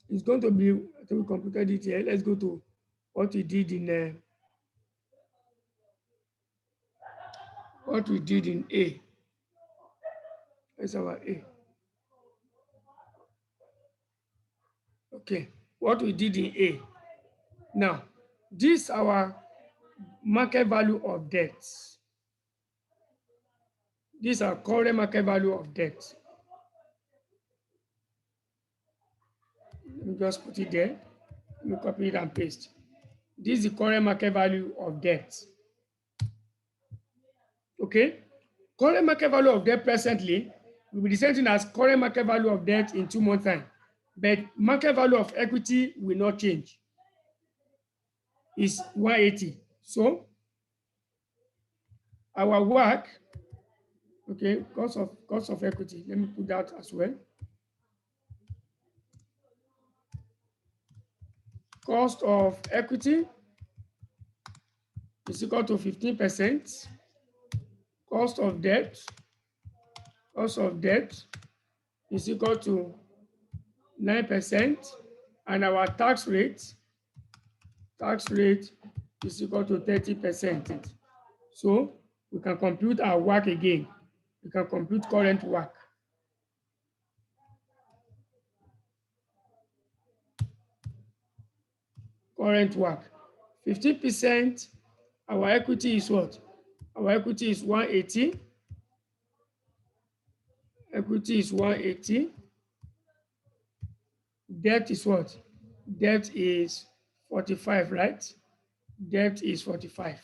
is going to be, I think we computed it here. Let's go to what we did in A. That's our A. Okay, what we did in A. Now, this is our market value of debt. This is our current market value of debt. Let me just put it there. Let me copy it and paste. This is the current market value of debt. Okay? Current market value of debt presently will be the same thing as current market value of debt in 2 months' time. But market value of equity will not change. It's 180. So our work, okay, cost of equity. Let me put that as well. Cost of equity is equal to 15%. Cost of debt is equal to 9%, and our tax rate is equal to 30%. So we can compute our work again. We can compute current work. Current work. 15%, our equity is what? Our equity is 180. Equity is 180. Debt is what? Debt is 45, right? Debt is 45.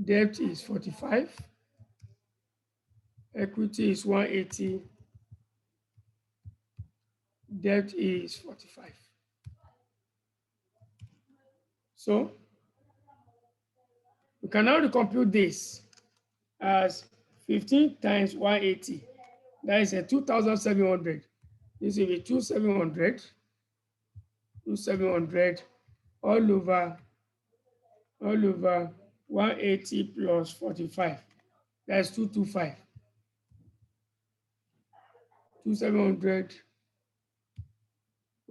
Debt is 45. Equity is 180. Debt is 45. So we can now recompute this as 15 times 180. That is a 2,700. This will be 2,700 all over 180 plus 45. That's 225. 2,700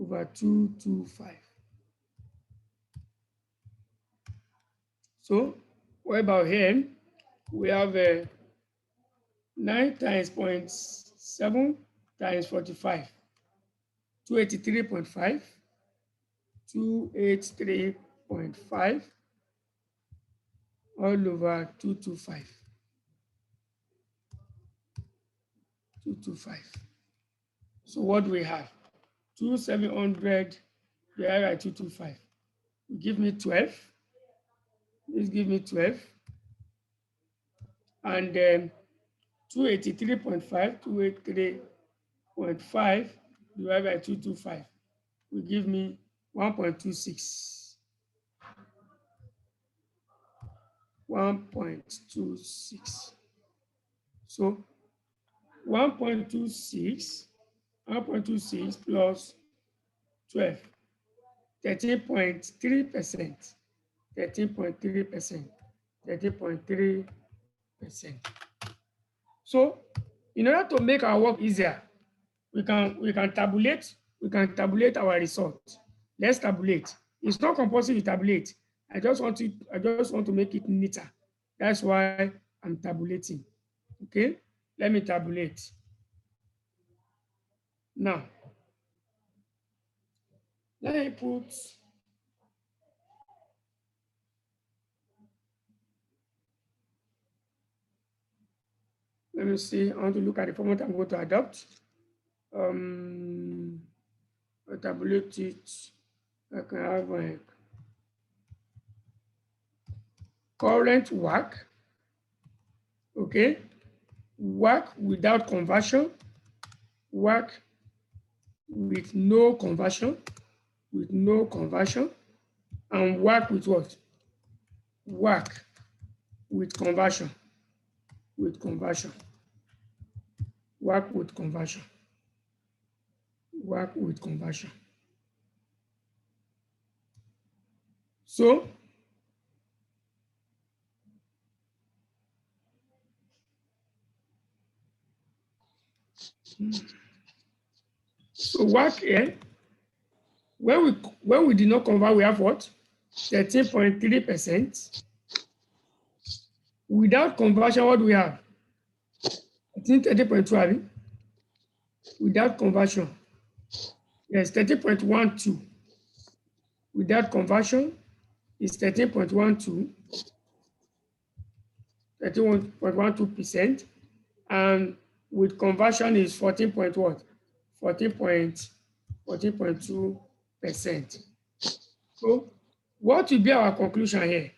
over 225. So what about here? We have 9 times 0.7 times 45. 283.5. 283.5 all over 225. 225. So what do we have? 2,700 divided by 225. Will give me 12. This give me 12. And then 283.5 divided by 225 will give me 1.26. 1.26. So 1.26 plus 12, 13.3%. 13.3%. 13.3%. So in order to make our work easier, we can tabulate our result. Let's tabulate. It's not compulsory to tabulate. I just want to make it neater. That's why I'm tabulating. Okay, let me tabulate. Now, let me put let me see. I want to look at the format I'm going to adopt. I tabulate it. I can have a current work. Okay, work without conversion, work with no conversion, and work with what? Work with conversion, work with conversion. So work here, when we did not convert, we have what? 13.3%. Without conversion, what do we have? I think 30.2. Without conversion, yes, 30.12. Without conversion is 13.12, 31.12%, and with conversion is 14.2%. So what will be our conclusion here?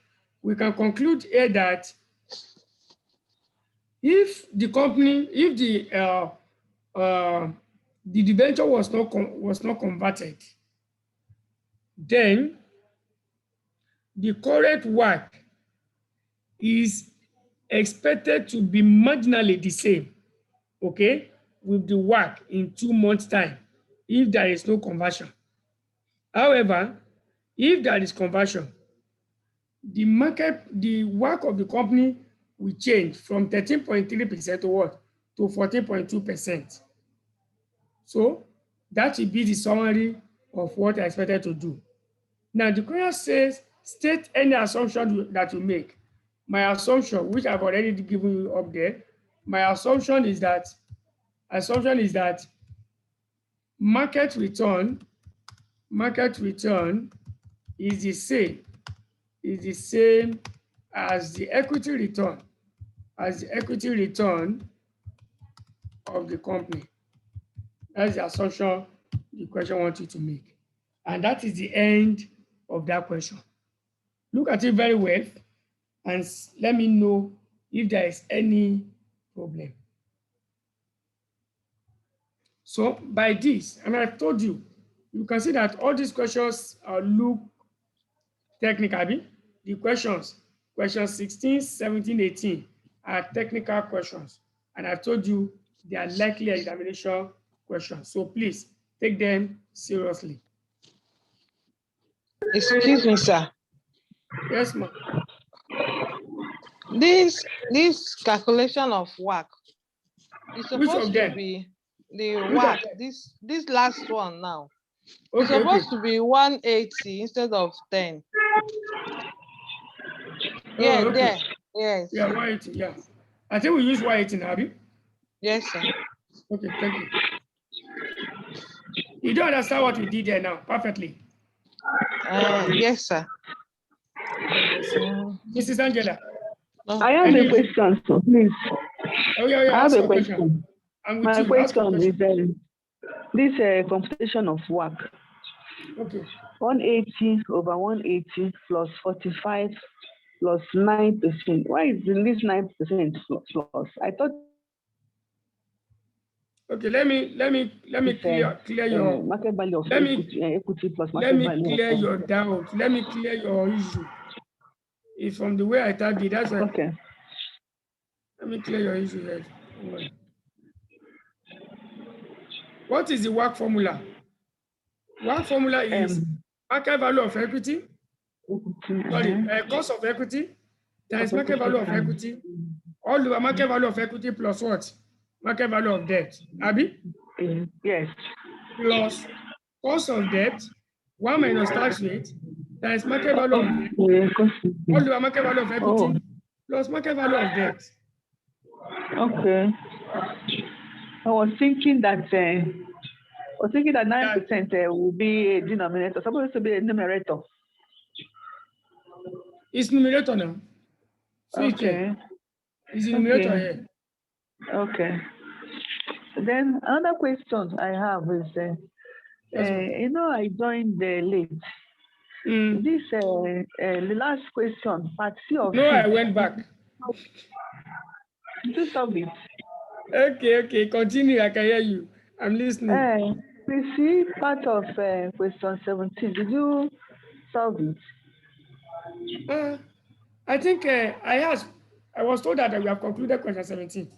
We can conclude here that if the company, if the debenture was not converted, then the current work is expected to be marginally the same, okay, with the work in 2 months' time if there is no conversion. However, if there is conversion, the work of the company will change from 13.3% to what? To 14.2%. So that will be the summary of what I expected to do. Now the question says, state any assumption that you make. My assumption, which I've already given you up there, my assumption is that market return is the same as the equity return of the company. That's the assumption the question wants you to make. And that is the end of that question. Look at it very well and let me know if there is any problem. So by this, and I've told you, you can see that all these questions look technical. The questions 16, 17, 18 are technical questions. And I've told you they are likely examination questions. So please take them seriously. Excuse me, sir. Yes, ma'am. This calculation of work is Which of supposed to them? be the Which of work. them? This last one now. It's Okay, supposed to be 180 instead of 10. Yeah, okay. there. Yes. Yeah, 180, yeah. I think we use 180 now, Abi? Yes, sir. Okay, thank you. You don't understand what we did there now, perfectly. Yes, sir. Mrs. Angela. I have a question, so please. Oh, yeah, I have ask a your question. I'm with My you. Ask your question is this computation of work. Okay. 180 over 180 plus 45 plus 9%. Why is this 9% plus? I thought. Okay, let me clear your market value of equity plus market value. Let me clear your doubt. Let me clear your issue. It's from the way I typed it. That's why. Okay. Let me clear your issue here. What is the work formula? Work formula is market value of equity. Sorry, cost of equity times market value of equity. All the market value of equity plus what? Market value of debt. Abi? Yes. Plus cost of debt, 1 minus tax rate, times market value of debt. All the market value of equity plus market value of debt. Okay. I was thinking that 9% will be a denominator. Supposed to be a numerator. It's numerator now. So okay. It's the numerator here. Okay. Then another question I have is, I joined late. This the last question, part C of No, I went back. To solve it. Okay, continue. I can hear you. I'm listening. We see part of question 17. Did you solve it? I think I was told that we have concluded question 17.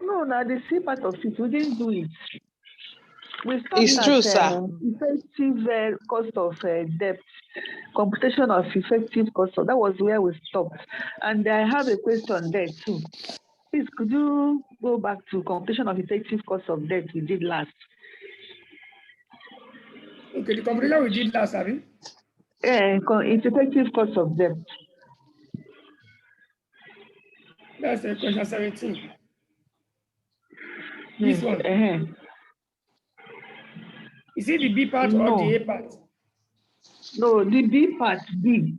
No, the C part of it, we didn't do it. We stopped it's true, sir. Effective cost of debt, computation of effective cost of, that was where we stopped. And I have a question there too. Please, could you go back to computation of effective cost of debt we did last? Okay, the computation we did last, have you? It's effective cost of debt. That's question 17. This one. Is it the B part or the A part? No, the B part, B.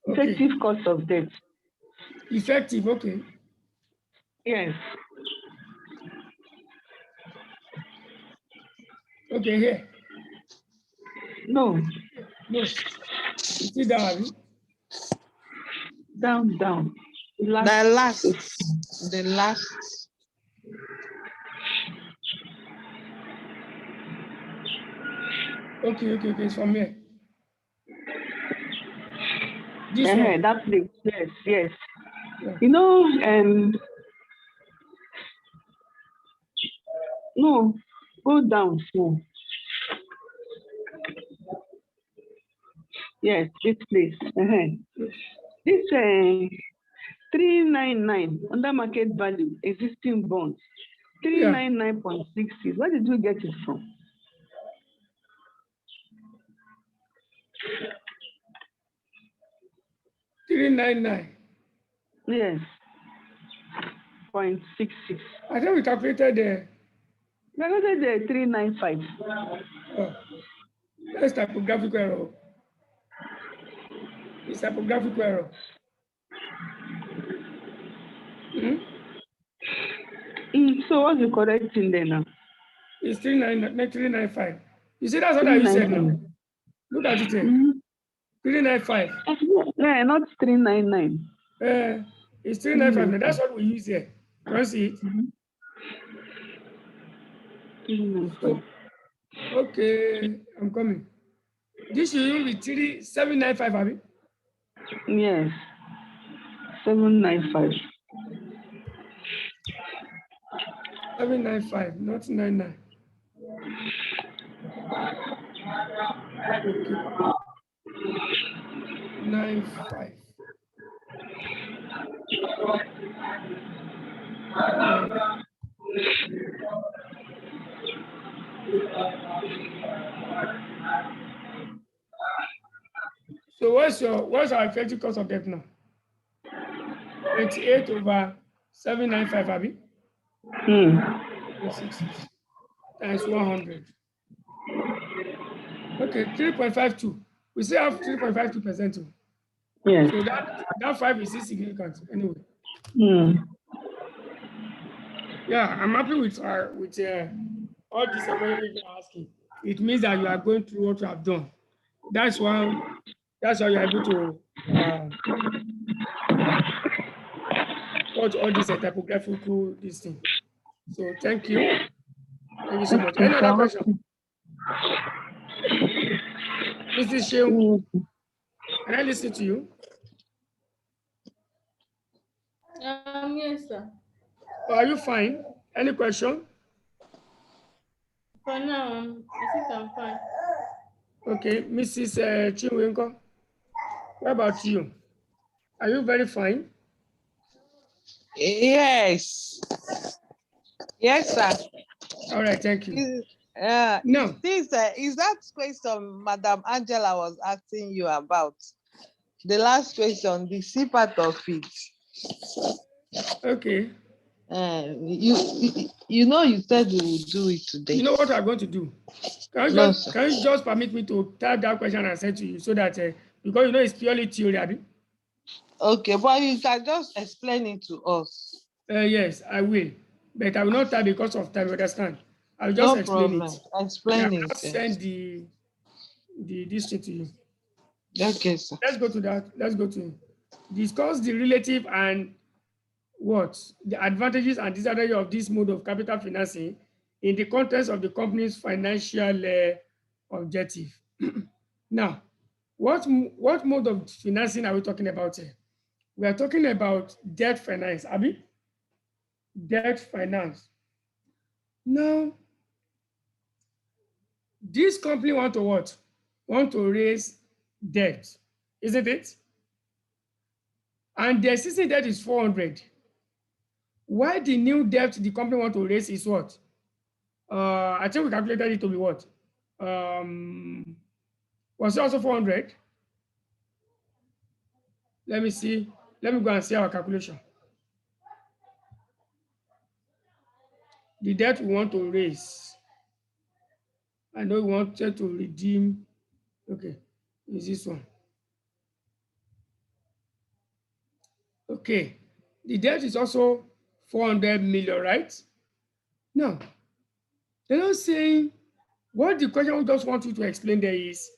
Effective cost of debt. Effective, okay. Yes. Okay, here. No, No. Sit down, Abi. down, down. The last. The last. Okay. It's from here. This one. That place. Yes. Yeah. You know, no, go down small. Yes, this place. This 399 under market value existing bonds. 399.60. Where did you get it from? $399. Yes. 0.66. I think we calculated the. We got the 395. Oh, that's typographical error. It's typographical error. So what's the correct thing there now? It's 395. You see, that's what I said now. Look at it here. 395. Yeah, not 399. It's 395. Now, that's what we use here. Can you see it? 395. Okay, I'm coming. This should be 795, Abi. Yes. 795. 795, not 99. Okay. 95. So what's our effective cost of debt now? 28 over 795, Abi. 6 times 100. Okay, 3.52. We still have 3.52% too. Yes. So that 5 is still significant anyway. Yeah, I'm happy with all this question you're asking. It means that you are going through what you have done. That's why you're able to put all this typographical this thing. So thank you. Thank you so much. Any other question? Mrs. Sheung, can I listen to you? Yes, sir. Are you fine? Any question? For now, I think I'm fine. Okay, Mrs. Chinwenko, what about you? Are you very fine? Yes. Yes, sir. All right, thank you. No. Is that question Madam Angela was asking you about? The last question, the C part of it. Okay. You know, you said you would do it today. You know what I'm going to do? Can you just permit me to type that question and send to you so that because you know it's purely theory, Abi? Okay, but you can just explain it to us. Yes, I will, but I will not type because of time. You understand? I'll just explain it. Explain it. I'll send this thing to you. Okay, sir. Let's go to that. Let's go to discuss the relative and the advantages and disadvantages of this mode of capital financing in the context of the company's financial objective. Now, what mode of financing are we talking about here? We are talking about debt finance, Abi? Debt finance. Now, this company want to what? Want to raise debt, isn't it? And the existing debt is 400. Why the new debt the company want to raise is what? I think we calculated it to be what? Was it also 400? Let me see. Let me go and see our calculation. The debt we want to raise. I know we wanted to redeem. Okay, is this one? Okay, the debt is also 400 million, right? Now, they're not saying What the question we just want you to explain there is,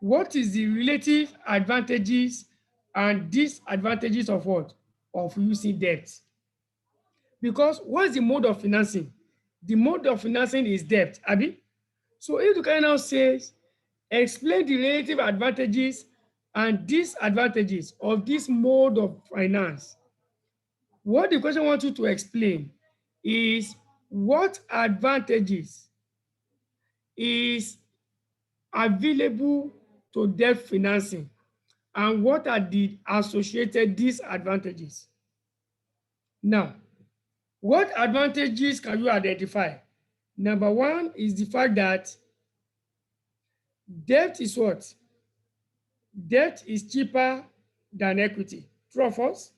what is the relative advantages and disadvantages of what? Of using debt. Because what's the mode of financing? The mode of financing is debt, Abi. So if you can now say, explain the relative advantages and disadvantages of this mode of finance, what the question wants you to explain is what advantages is available to debt financing and what are the associated disadvantages. Now, what advantages can you identify? Number one is the fact that debt is what? Debt is cheaper than equity. True or false?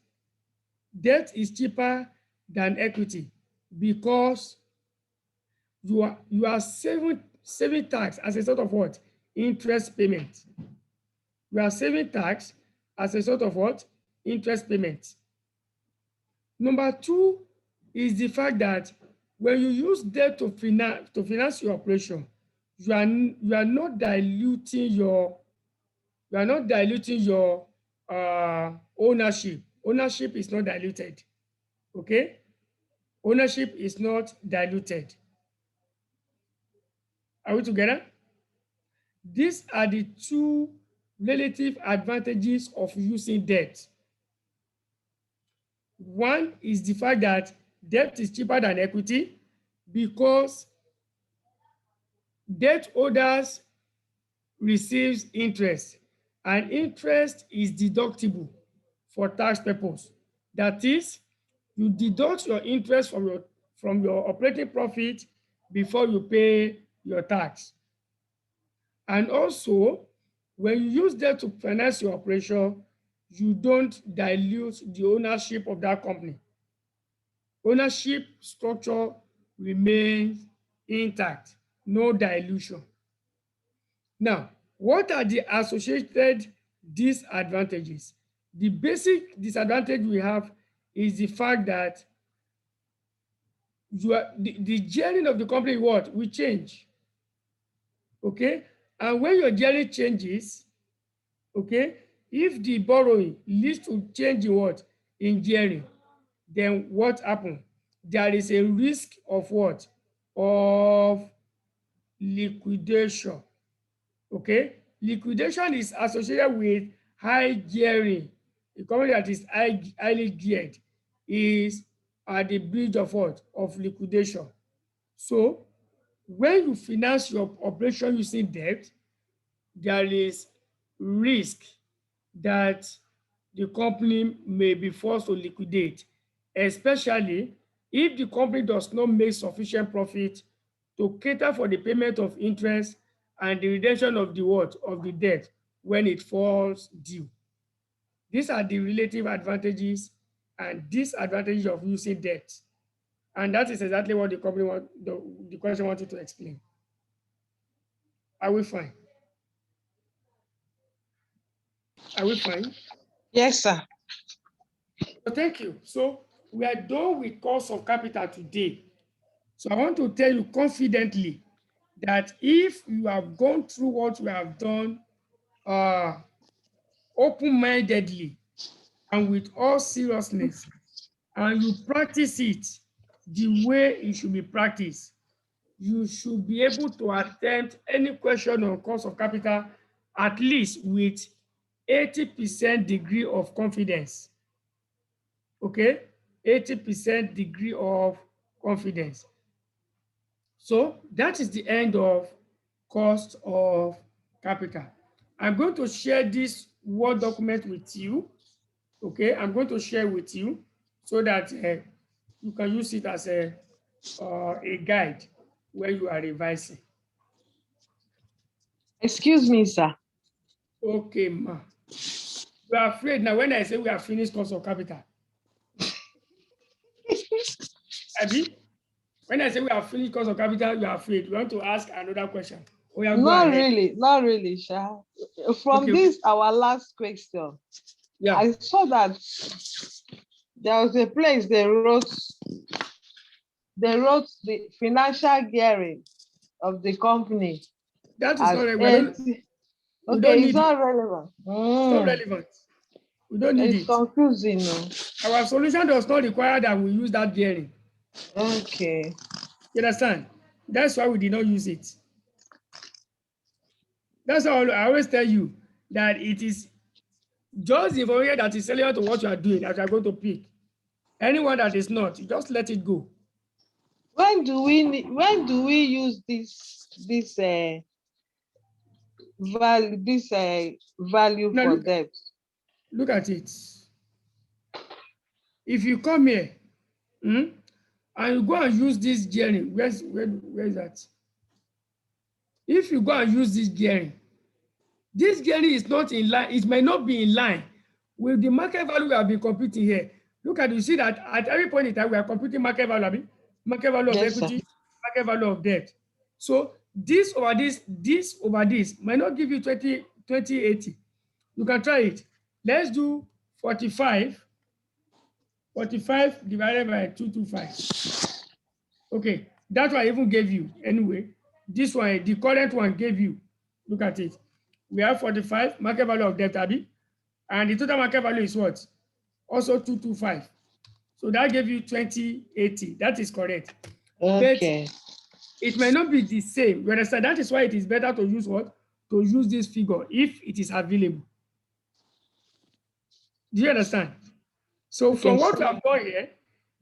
Debt is cheaper than equity because you are saving tax as a sort of what? Interest payment. You are saving tax as a sort of what? Interest payment. Number two is the fact that when you use debt to finance your operation, you are not diluting your ownership. Ownership is not diluted. Okay? Ownership is not diluted. Are we together? These are the two relative advantages of using debt. One is the fact that debt is cheaper than equity because debt holders receives interest, and interest is deductible for tax purpose. That is, you deduct your interest from your operating profit before you pay your tax. And also, when you use debt to finance your operation, you don't dilute the ownership of that company. Ownership structure remains intact, no dilution. Now, what are the associated disadvantages? The basic disadvantage we have is the fact that the gearing of the company will change. Okay? And when your gearing changes, okay, if the borrowing leads to change in what? In gearing, then what happens? There is a risk of what? Of liquidation. Okay? Liquidation is associated with high gearing. A company that is highly geared is at the bridge of what? Of liquidation. So when you finance your operation using debt, there is risk that the company may be forced to liquidate, especially if the company does not make sufficient profit to cater for the payment of interest and the redemption of the what? Of the debt when it falls due. These are the relative advantages and disadvantages of using debt. And that is exactly what the question wanted to explain. Are we fine? Are we fine? Yes, sir. So thank you. So we are done with cost of capital today. So I want to tell you confidently that if you have gone through what we have done open-mindedly and with all seriousness, and you practice it the way it should be practiced, you should be able to attempt any question on cost of capital at least with 80% degree of confidence. Okay? 80% degree of confidence. So that is the end of cost of capital. I'm going to share this Word document with you. Okay, I'm going to share with you so that you can use it as a guide when you are revising. Excuse me, sir. Okay, ma. We are afraid now when I say we have finished cost of capital. Abi, when I say we have finished cost of capital, you are afraid. You want to ask another question? Oh, yeah, Not really, sir. From Okay. this, our last question, Yeah. I saw that there was a place they wrote the financial gearing of the company That is as not relevant. 80. We don't Okay, need it's not relevant. It's not relevant. We don't need It's it. confusing. No? Our solution does not require that we use that bearing. Okay. You understand? That's why we did not use it. That's how I always tell you that it is just the information that is relevant to what you are doing that you are going to pick. Anyone that is not, you just let it go. When do we use this value Now for look, debt? look at it. If you come here, and you go and use this gearing, where is that? If you go and use this gearing is not in line, it may not be in line with the market value we have been computing here. Look at, you see that at every point in time, we are computing market value, market value of Yes, equity, market value of debt. So this over this over this might not give you 2080. You can try it. Let's do 45 divided by 225. Okay, that one I even gave you anyway. This one, the current one gave you. Look at it. We have 45 market value of debt, Abby, and the total market value is what? Also 225. So that gave you 2080. That is correct. okay. But it may not be the same. You understand? That is why it is better to use what? To use this figure if it is available. Do you understand? So from what we have done here,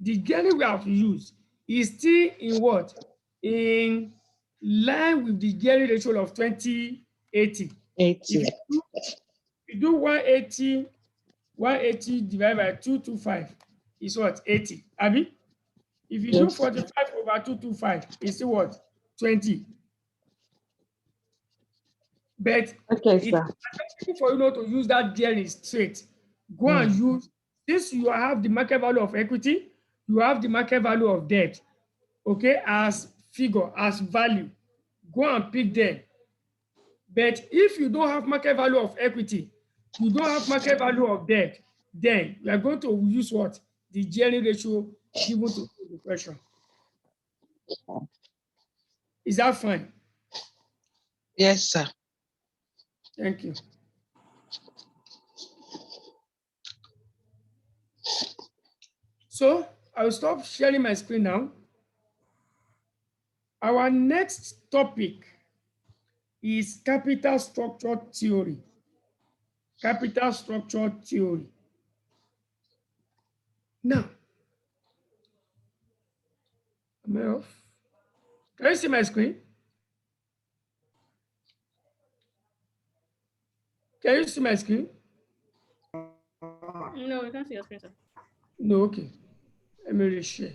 the gearing we have used is still in what? In line with the gearing ratio of 2080. 80. If you do 180 divided by 225 is what? 80. Abi? If you do Yes. 45 over 225, it's still what? 20. But Okay, it's sir. advisable for you not to use that gearing straight. Go and use, since you have the market value of equity, you have the market value of debt, okay, as figure, as value. Go and pick them. But if you don't have market value of equity, you don't have market value of debt, then you are going to use what? The gearing ratio given to the question. Is that fine? Yes, sir. Thank you. So I'll stop sharing my screen now. Our next topic is capital structure theory. Capital structure theory. Now, am I off? Can you see my screen? Can you see my screen? No, we can't see your screen, sir. No, okay. Let me reshare.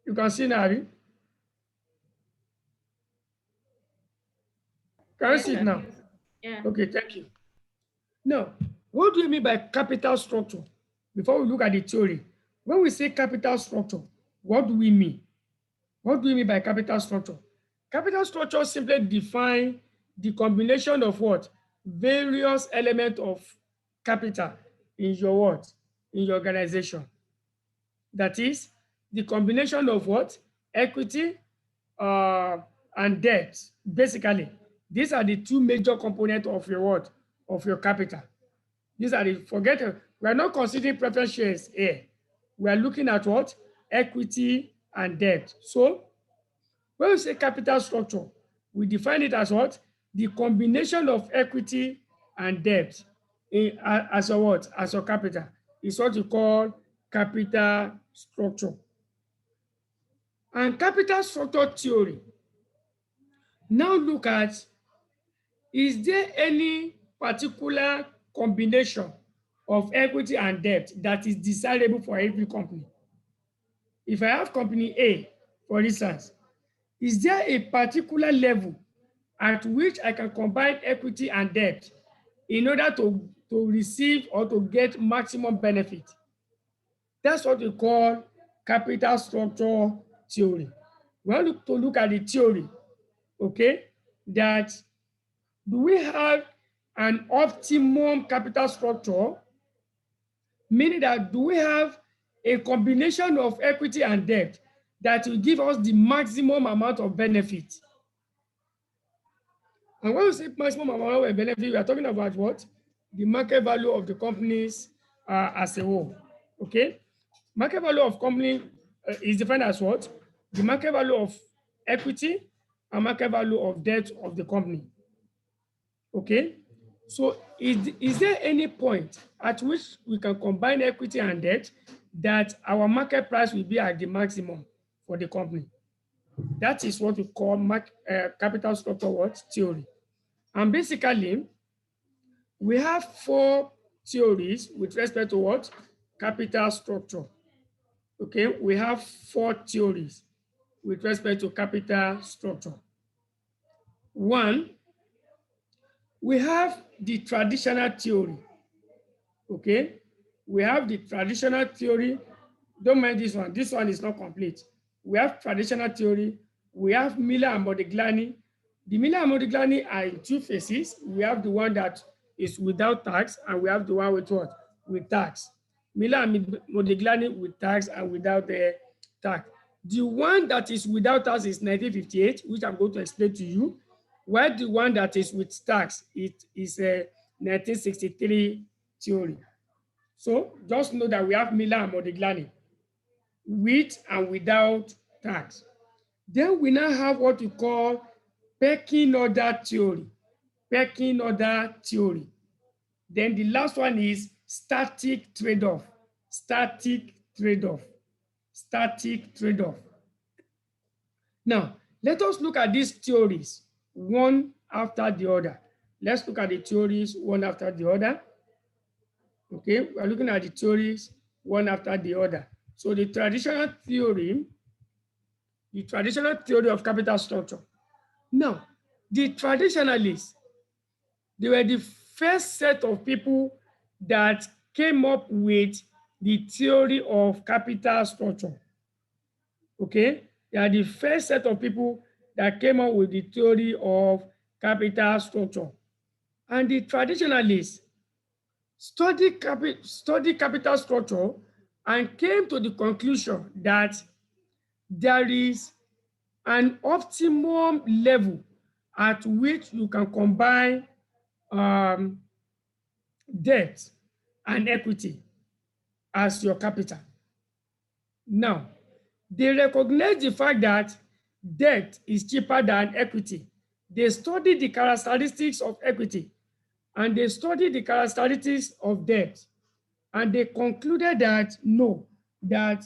You can see now, Abby? Can you see it now? Yeah. Okay, thank you. Now, what do you mean by capital structure? Before we look at the theory, when we say capital structure, what do we mean? What do we mean by capital structure? Capital structure simply define the combination of what? Various elements of capital in your what? In your organization. That is the combination of what? Equity and debt. Basically, these are the two major components of your what? Of your capital. These are the, we are not considering preference shares here. We are looking at what? Equity and debt. So when we say capital structure, we define it as what? The combination of equity and debt as a what? As a capital. Is what you call capital structure. And capital structure theory now look at, is there any particular combination of equity and debt that is desirable for every company? If I have company A, for instance, is there a particular level at which I can combine equity and debt in order to receive or to get maximum benefit? That's what we call capital structure theory. We want to look at the theory, okay, that do we have an optimum capital structure? Meaning that do we have a combination of equity and debt that will give us the maximum amount of benefit. And when we say maximum amount of benefit, we are talking about what? The market value of the companies as a whole. Okay? Market value of company is defined as what? The market value of equity and market value of debt of the company. Okay? So is there any point at which we can combine equity and debt that our market price will be at the maximum for the company? That is what we call capital structure theory. And basically, we have 4 theories with respect to what? Capital structure. Okay, we have 4 theories with respect to capital structure. 1, we have the traditional theory. Okay, we have the traditional theory. Don't mind this one. This one is not complete. We have traditional theory. We have Miller and Modigliani. The Miller and Modigliani are in 2 phases. We have the one that is without tax, and we have the one with what? With tax. Miller and Modigliani with tax and without the tax. The one that is without tax is 1958, which I'm going to explain to you. While the one that is with tax, it is a 1963 theory. So just know that we have Miller and Modigliani, with and without tax. Then we now have what we call pecking order theory. Pecking order theory. Then the last one is static trade-off. Static trade-off. Static trade-off. Now, let us look at these theories one after the other. Let's look at the theories one after the other. Okay, we're looking at the theories one after the other. So the traditional theory of capital structure. Now, the traditionalists, they were the first set of people that came up with the theory of capital structure. Okay, they are the first set of people that came up with the theory of capital structure. And the traditionalists studied capital structure and came to the conclusion that there is an optimum level at which you can combine debt and equity as your capital. Now, they recognize the fact that debt is cheaper than equity. They studied the characteristics of equity and they studied the characteristics of debt. And they concluded that no, that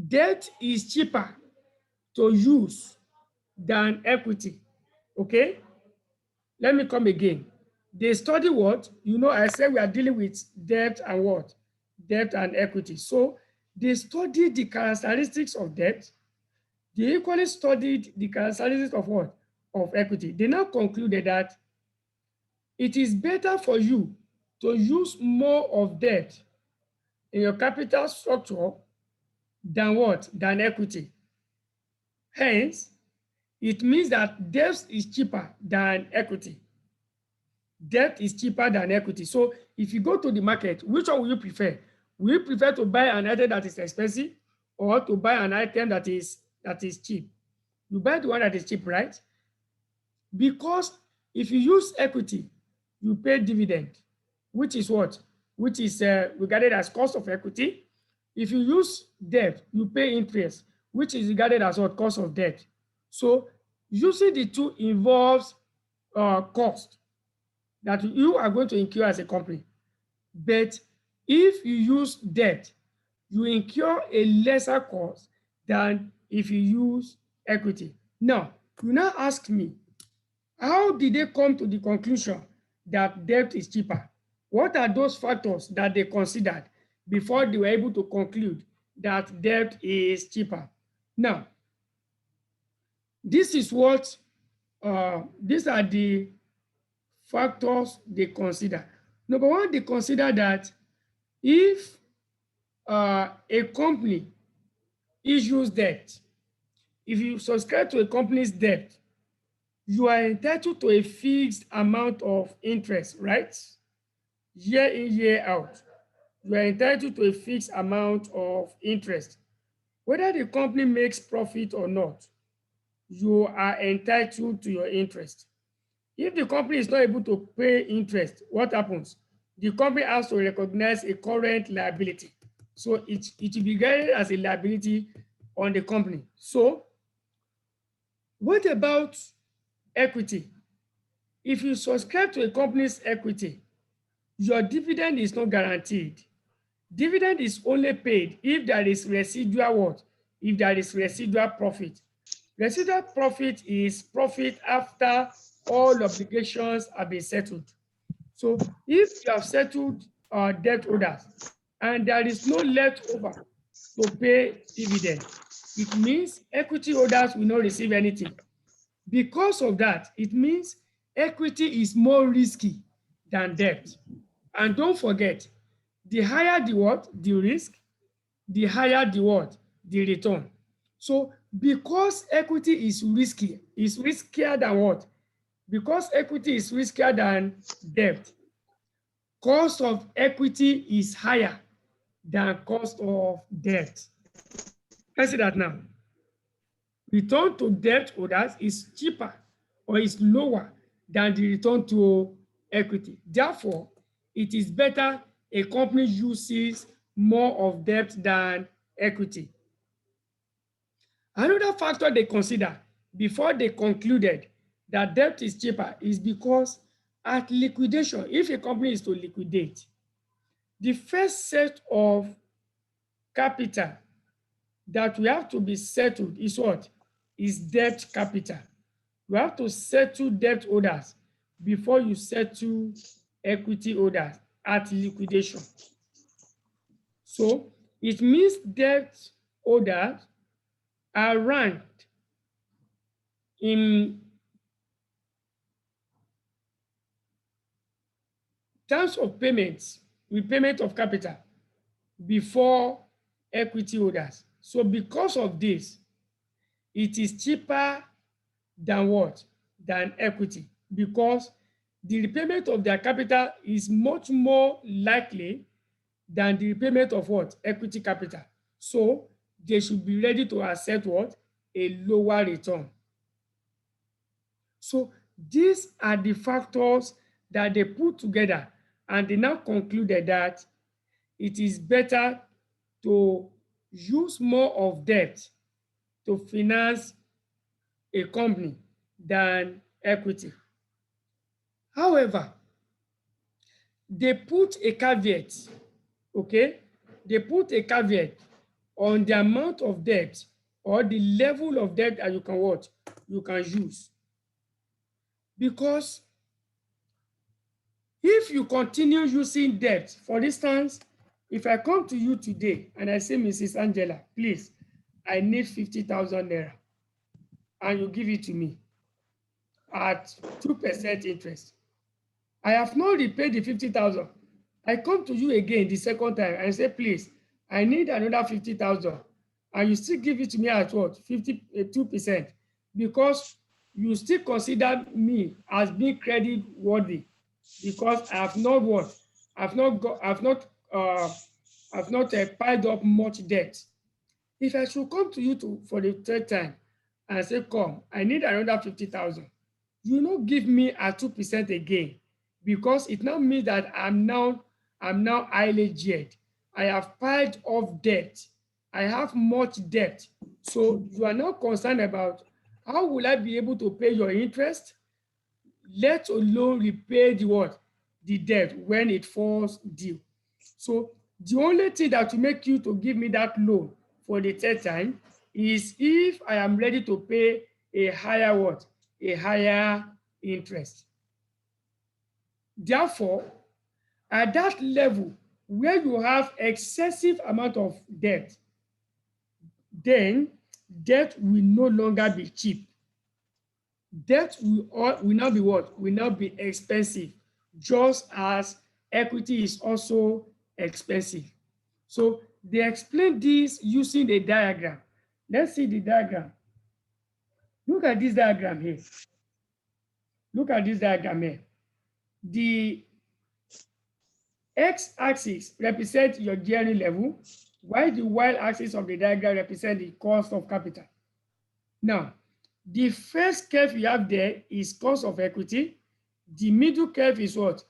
debt is cheaper to use than equity. Okay? Let me come again. They study what? You know, I said we are dealing with debt and what? Debt and equity. So they studied the characteristics of debt. They equally studied the characteristics of what? Of equity. They now concluded that it is better for you to use more of debt in your capital structure than what? Than equity. Hence, it means that debt is cheaper than equity. Debt is cheaper than equity. So if you go to the market, which one will you prefer? Will you prefer to buy an item that is expensive or to buy an item that is cheap? You buy the one that is cheap, right? Because if you use equity, you pay dividend, which is what? Which is regarded as cost of equity. If you use debt, you pay interest, which is regarded as what? Cost of debt. So using the two involves cost that you are going to incur as a company. But if you use debt, you incur a lesser cost than if you use equity. Now, you now ask me, how did they come to the conclusion that debt is cheaper? What are those factors that they considered before they were able to conclude that debt is cheaper? Now, this is what, these are the factors they consider. Number one, they consider that if a company issues debt, if you subscribe to a company's debt, you are entitled to a fixed amount of interest, right? Year in, year out. you are entitled to a fixed amount of interest. Whether the company makes profit or not, you are entitled to your interest. If the company is not able to pay interest, what happens? The company has to recognize a current liability. So it will be regarded as a liability on the company. So what about equity? If you subscribe to a company's equity, your dividend is not guaranteed. Dividend is only paid if there is residual what? If there is residual profit. Residual profit is profit after all obligations have been settled. So if you have settled debt holders and there is no leftover to pay dividend, it means equity holders will not receive anything. Because of that, it means equity is more risky than debt. And don't forget, the higher the what? The risk, the higher the what? The return. So because equity is riskier than what? Because equity is riskier than debt, cost of equity is higher than cost of debt. Let's see that now. Return to debt holders is cheaper or is lower than the return to equity. Therefore, it is better a company uses more of debt than equity. Another factor they consider before they concluded that debt is cheaper is because at liquidation, if a company is to liquidate, the first set of capital that we have to be settled is what? Is debt capital. You have to settle debt holders before you settle equity holders at liquidation. So it means debt holders are ranked in terms of payments, repayment of capital before equity holders. So because of this, it is cheaper than what? Than equity, because the repayment of their capital is much more likely than the repayment of what? Equity capital. So they should be ready to accept what? A lower return. So these are the factors that they put together, and they now concluded that it is better to use more of debt to finance a company than equity. However, they put a caveat, okay? They put a caveat on the amount of debt or the level of debt that you can what? You can use. Because if you continue using debt, for instance, if I come to you today and I say, Mrs. Angela, please, I need 50,000 naira, and you give it to me at 2% interest. I have not repaid the 50,000. I come to you again the second time and say, please, I need another 50,000. And you still give it to me at what? 2%, because you still consider me as being credit worthy, because I have not what? I've not piled up much debt. If I should come to you for the third time and say, come, I need another 50,000, you not give me at 2% again, because it now means that I'm now highly geared. I have piled up debt. I have much debt. So you are now concerned about how will I be able to pay your interest, let alone repay the what? The debt when it falls due. So the only thing that will make you to give me that loan for the third time is if I am ready to pay a higher what? A higher interest. Therefore, at that level where you have excessive amount of debt, then debt will no longer be cheap. Debt will now be what? Will now be expensive, just as equity is also expensive. So they explain this using the diagram. Let's see the diagram. Look at this diagram here. Look at this diagram here. The X-axis represents your gearing level, while the Y-axis of the diagram represents the cost of capital. Now, the first curve you have there is cost of equity. The middle curve is what?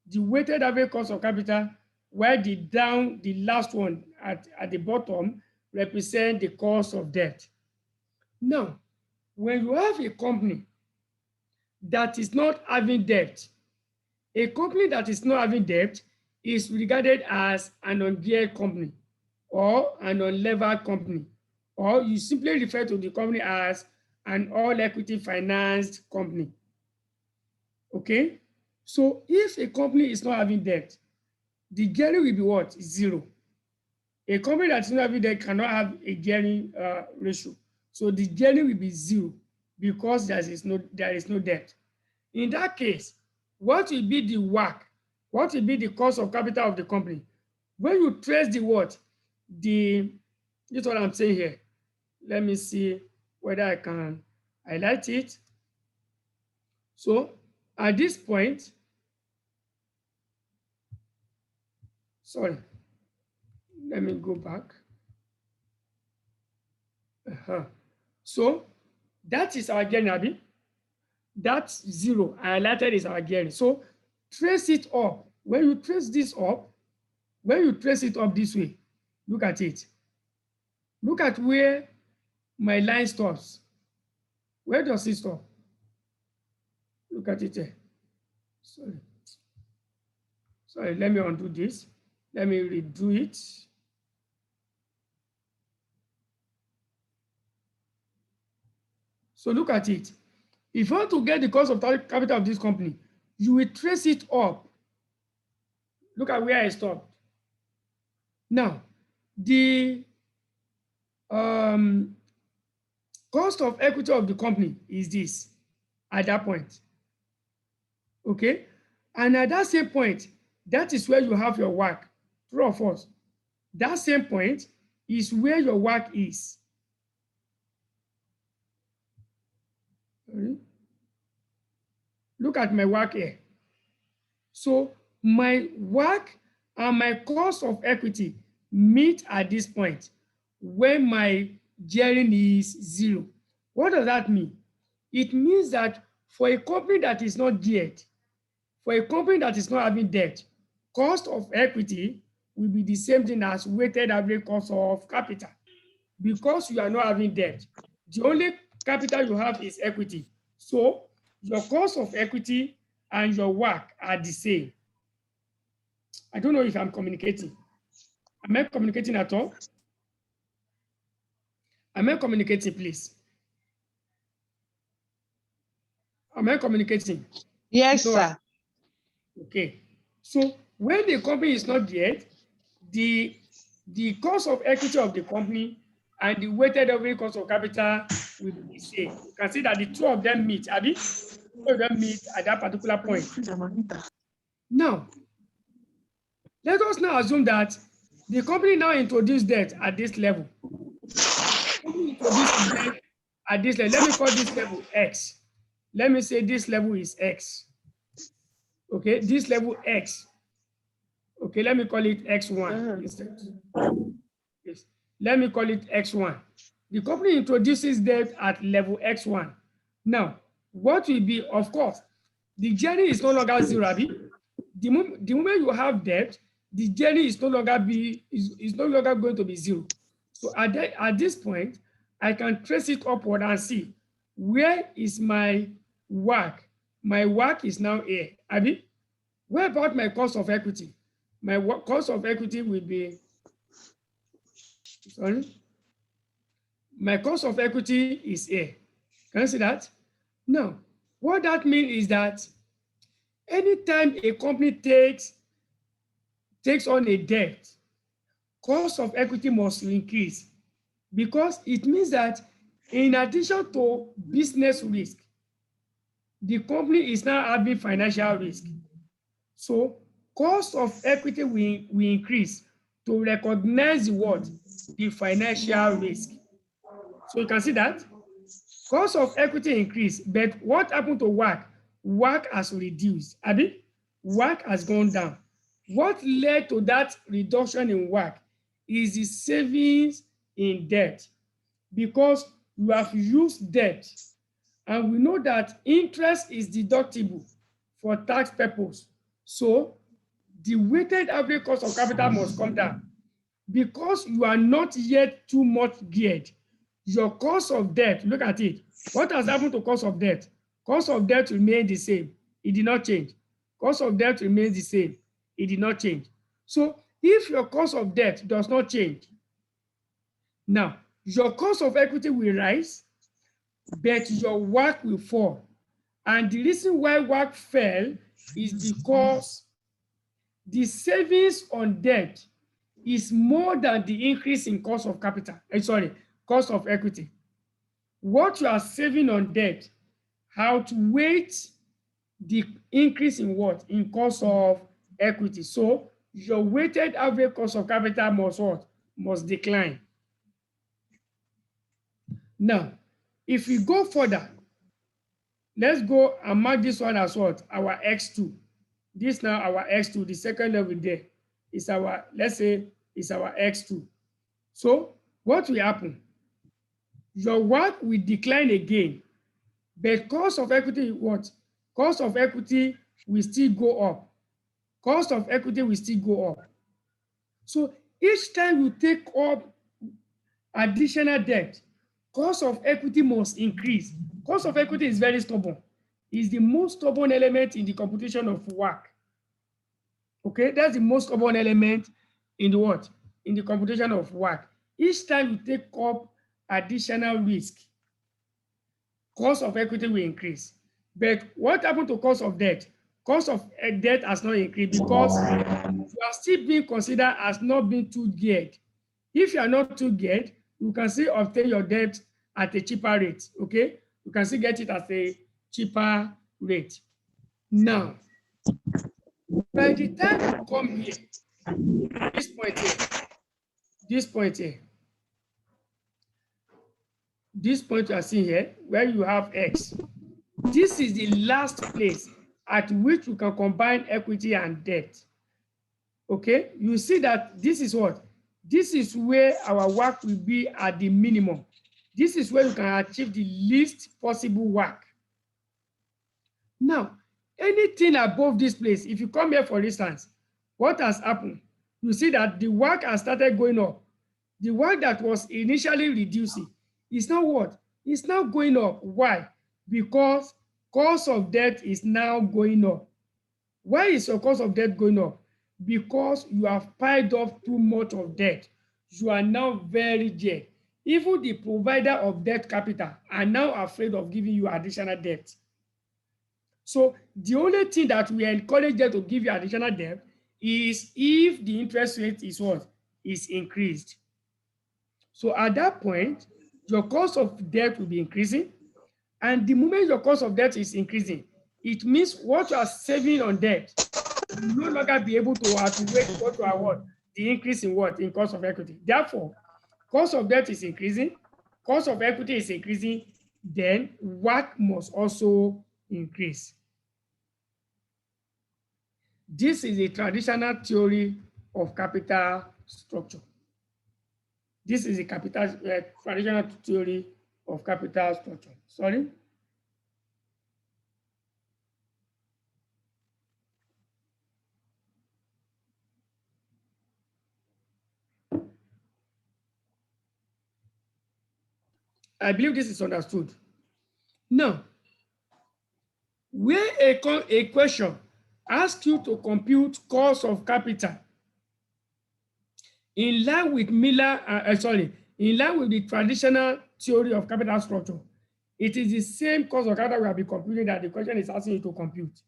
The weighted average cost of capital, while the last one at the bottom represent the cost of debt. Now, when you have a company that is not having debt, a company that is not having debt is regarded as an ungeared company or an unlevered company, or you simply refer to the company as an all-equity financed company. Okay? So if a company is not having debt, the gearing will be what? 0. A company that is not having debt cannot have a gearing ratio. So the gearing will be 0 because there is no debt. In that case, what will be the WACC? What will be the cost of capital of the company? When you trace the what? This is what I'm saying here. Let me see whether I can highlight it. So at this point, sorry, let me go back. So that is our gearing, Abi. That's 0. I highlighted is our gearing. So trace it up. When you trace this up, when you trace it up this way, look at it. Look at where my line stops. Where does it stop? Look at it here. Sorry, let me undo this. Let me redo it. So look at it. If you want to get the cost of capital of this company, you will trace it up. Look at where I stopped. Now, the cost of equity of the company is this at that point. Okay? And at that same point, that is where you have your WACC. True or false? That same point is where your WACC is. Look at my WACC here. So my WACC and my cost of equity meet at this point when my gearing is 0. What does that mean? It means that for a company that is not geared, for a company that is not having debt, cost of equity will be the same thing as weighted average cost of capital. Because you are not having debt, the only capital you have is equity. So your cost of equity and your WACC are the same. I don't know if I'm communicating. Am I communicating at all? Am I communicating, please? Am I communicating? Yes, No. sir. Okay. So when the company is not geared, the cost of equity of the company and the weighted average cost of capital will be the same. You can see that the two of them meet, Abby. Two of them meet at that particular point. Now, let us now assume that the company now introduced debt at this level. At this level. Let me call this level X. Let me say this level is X. Okay, this level X. Okay, let me call it X1 instead. Yes. Let me call it X1. The company introduces debt at level X1. Now, what will be, of course, the gearing is no longer 0, Abby. The moment you have debt, the gearing is no longer going to be 0. So at this point, I can trace it upward and see where is my WACC. My WACC is now here, Abby. Where about my cost of equity? My cost of equity will be, sorry. My cost of equity is here. Can you see that? Now, what that means is that anytime a company takes on a debt, cost of equity must increase, because it means that in addition to business risk, the company is now having financial risk. So cost of equity will increase to recognize what? The financial risk. So you can see that cost of equity increased, but what happened to WACC? WACC has reduced. Abi, WACC has gone down. What led to that reduction in WACC is the savings in debt, because you have used debt, and we know that interest is deductible for tax purpose. So the weighted average cost of capital must come down. Because you are not yet too much geared, your cost of debt, look at it. What has happened to cost of debt? Cost of debt remained the same. It did not change. Cost of debt remains the same. It did not change. So if your cost of debt does not change, now your cost of equity will rise, but your WACC will fall. And the reason why WACC fell is because the savings on debt is more than the increase in cost of capital, cost of equity. What you are saving on debt outweighs the increase in what? In cost of equity. So your weighted average cost of capital must what? Must decline. Now, if we go further, let's go and mark this one as what? Our X2. This now our X2, the second level there is our, let's say, is our X2. So what will happen? Your WACC will decline again, but cost of equity, what? Cost of equity will still go up. Cost of equity will still go up. So each time you take up additional debt, cost of equity must increase. Cost of equity is very stubborn. It's the most stubborn element in the computation of WACC. Okay, that's the most stubborn element in the what? In the computation of WACC. Each time you take up additional risk, cost of equity will increase. But what happened to cost of debt? Cost of debt has not increased because you are still being considered as not being too geared. If you are not too geared, you can still obtain your debt at a cheaper rate, okay? You can still get it at a cheaper rate. Now, by the time you come here, this point you are seeing here, where you have X, this is the last place at which you can combine equity and debt. Okay, you see that this is what? This is where our WACC will be at the minimum. This is where you can achieve the least possible WACC. Now, anything above this place, if you come here, for instance, what has happened? You see that the WACC has started going up. The WACC that was initially reducing is now what? It's now going up. Why? Because cost of debt is now going up. Why is your cost of debt going up? Because you have piled up too much of debt. You are now very debt. Even the provider of debt capital are now afraid of giving you additional debt. So the only thing that we encourage them to give you additional debt is if the interest rate is what? Is increased. So at that point, your cost of debt will be increasing. And the moment your cost of debt is increasing, it means what you are saving on debt, you will no longer be able to outweigh what you are what? The increase in what? In cost of equity. Therefore, cost of debt is increasing, cost of equity is increasing, then WACC must also increase. This is a traditional theory of capital structure. This is a traditional theory of capital structure. Sorry. I believe this is understood. Now, where a question asks you to compute cost of capital in line with in line with the traditional theory of capital structure, it is the same cost of capital we have been computing that the question is asking you to compute.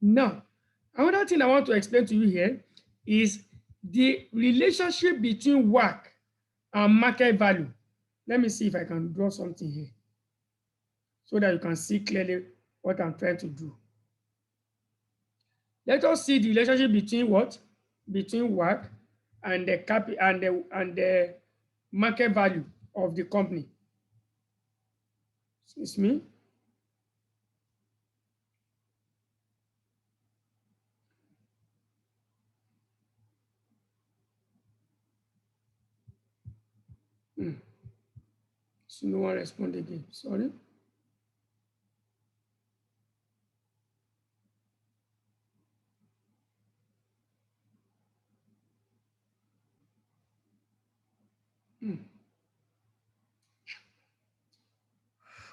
Now, another thing I want to explain to you here is the relationship between WACC and market value. Let me see if I can draw something here so that you can see clearly what I'm trying to do. Let us see the relationship between what? Between WACC and the market value of the company. Excuse me. So no one respond again. Sorry.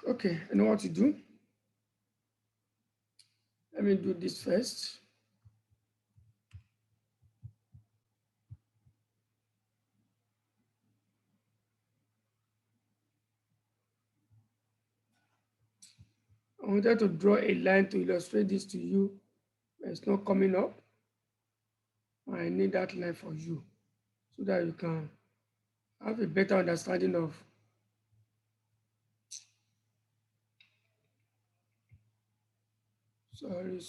Okay, I know what to do. Let me do this first. I wanted to draw a line to illustrate this to you, but it's not coming up. I need that line for you so that you can have a better understanding of sorry.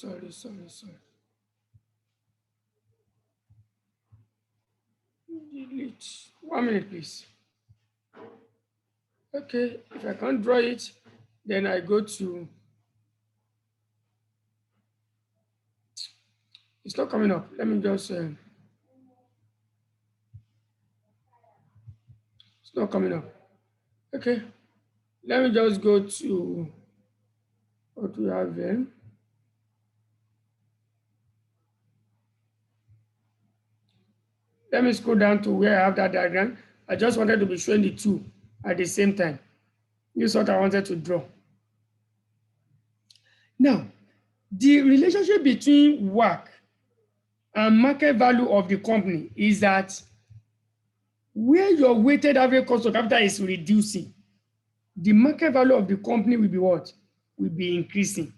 Delete. 1 minute, please. Okay, if I can't draw it, then I go to, it's not coming up. Let me just, it's not coming up. Okay, let me just go to what we have then. Let me scroll down to where I have that diagram. I just wanted to be showing the two at the same time. This is what I wanted to draw. Now, the relationship between work and market value of the company is that where your weighted average cost of capital is reducing, the market value of the company will be what? Will be increasing.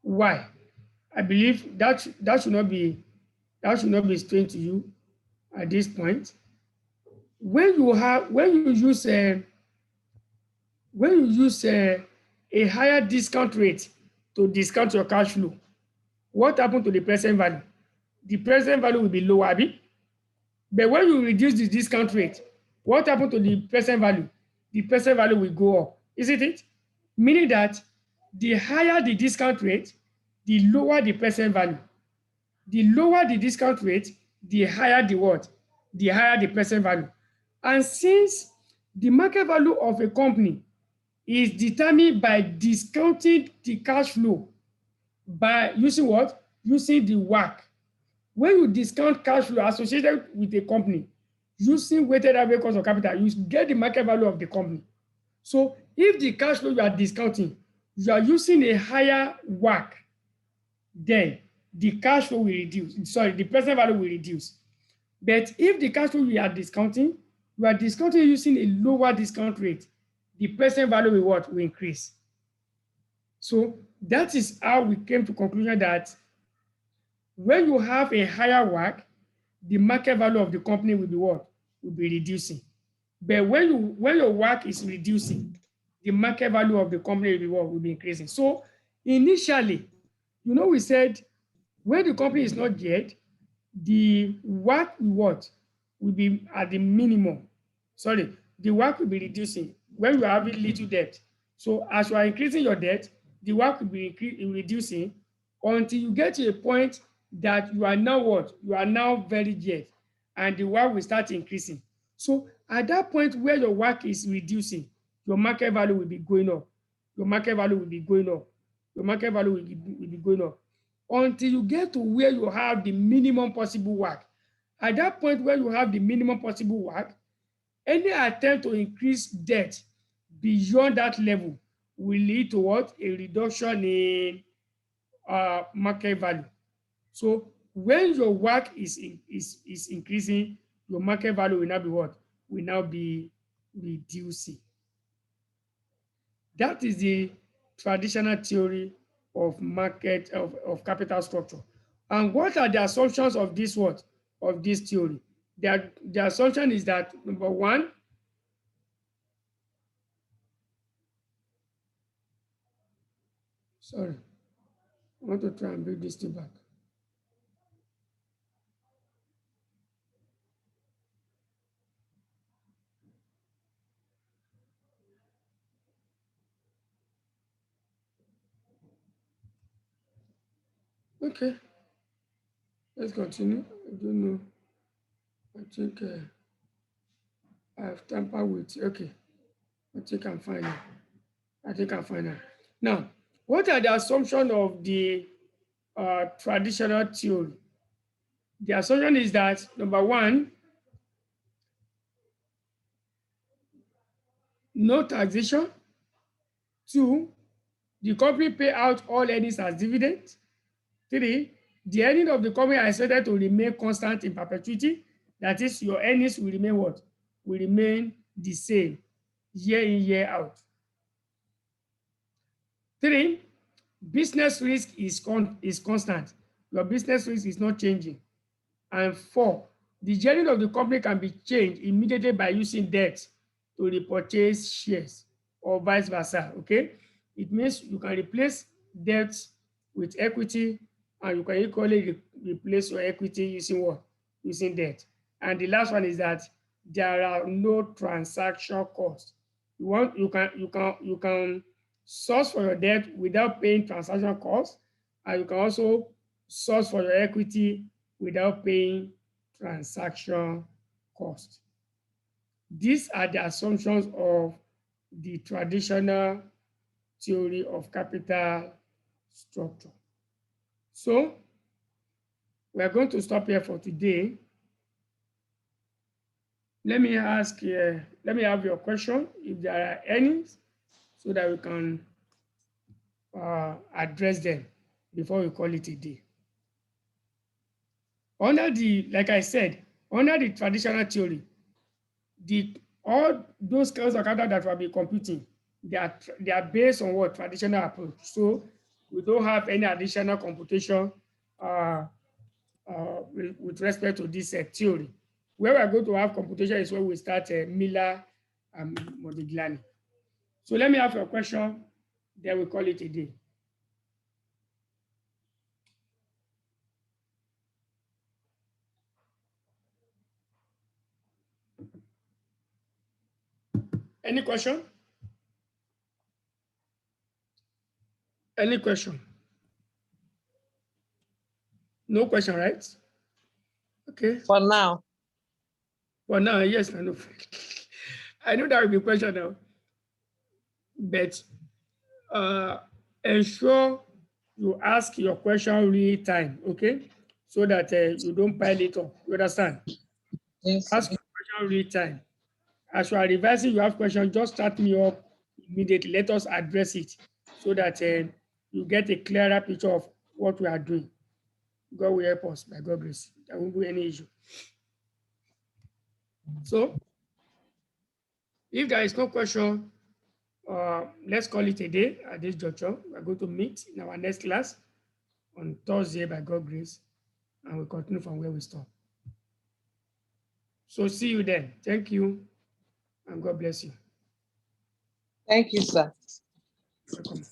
Why? I believe that should not be explained to you at this point. When you use a higher discount rate to discount your cash flow, what happened to the present value? The present value will be lower, abi? But when you reduce the discount rate, what happened to the present value? The present value will go up, isn't it? Meaning that the higher the discount rate, the lower the present value. The lower the discount rate, the higher the what? The higher the present value. And since the market value of a company is determined by discounting the cash flow by using what? Using the WACC. When you discount cash flow associated with a company using weighted average cost of capital, you get the market value of the company. So if the cash flow you are discounting, you are using a higher WACC, then the cash flow will reduce. Sorry, the present value will reduce. But if the cash flow you are discounting using a lower discount rate, the present value will what? Will increase. So that is how we came to conclusion that when you have a higher WACC, the market value of the company will be what? Will be reducing. But when your WACC is reducing, the market value of the company will be what? Will be increasing. So initially, we said when the company is not yet, the WACC will what? Will be at the minimum. Sorry, the WACC will be reducing when you are having little debt. So as you are increasing your debt, the WACC will be reducing until you get to a point that you are now what? You are now very debt, and the WACC will start increasing. So at that point where your WACC is reducing, your market value will be going up. Your market value will be going up. Your market value will be going up until you get to where you have the minimum possible WACC. At that point where you have the minimum possible WACC, any attempt to increase debt beyond that level will lead to what? A reduction in market value. So when your WACC is increasing, your market value will now be what? Will now be reducing. That is the traditional theory of market of capital structure. And what are the assumptions of this what? Of this theory? The assumption is that number one, sorry, I want to try and bring this thing back. Okay, let's continue. I don't know. I think I've tampered with. Okay, I think I'm fine now. I think I'm fine now. Now, what are the assumptions of the traditional theory? The assumption is that number one, no taxation. Two, the company pay out all earnings as dividend. Three, the earning of the company are expected to remain constant in perpetuity. That is, your earnings will remain what? Will remain the same year in, year out. Three, business risk is constant. Your business risk is not changing. And four, the journey of the company can be changed immediately by using debt to repurchase shares or vice versa, okay? It means you can replace debt with equity, and you can equally replace your equity using what? Using debt. And the last one is that there are no transaction costs. You can source for your debt without paying transaction costs, and you can also source for your equity without paying transaction cost. These are the assumptions of the traditional theory of capital structure. So we are going to stop here for today. Let me have your question if there are any, so that we can address them before we call it a day. Like I said, under the traditional theory, all those kinds of capital that will be computing, they are based on what? Traditional approach. So we don't have any additional computation with respect to this theory. Where we are going to have computation is when we start Miller and Modigliani. So let me have your question, then we call it a day. Any question? Any question? No question, right? Okay. For now. For now, yes, I know. I know that will be a question now. But ensure you ask your question real time, okay? So that you don't pile it up. You understand? Yes. Ask your question real time. As you are revising, you have questions, just start me up immediately. Let us address it so that you get a clearer picture of what we are doing. God will help us by God's grace. There won't be any issue. So, if there is no question, let's call it a day at this juncture. We're going to meet in our next class on Thursday by God's grace, and we'll continue from where we stop. So see you then. Thank you, and God bless you. Thank you, sir. Welcome.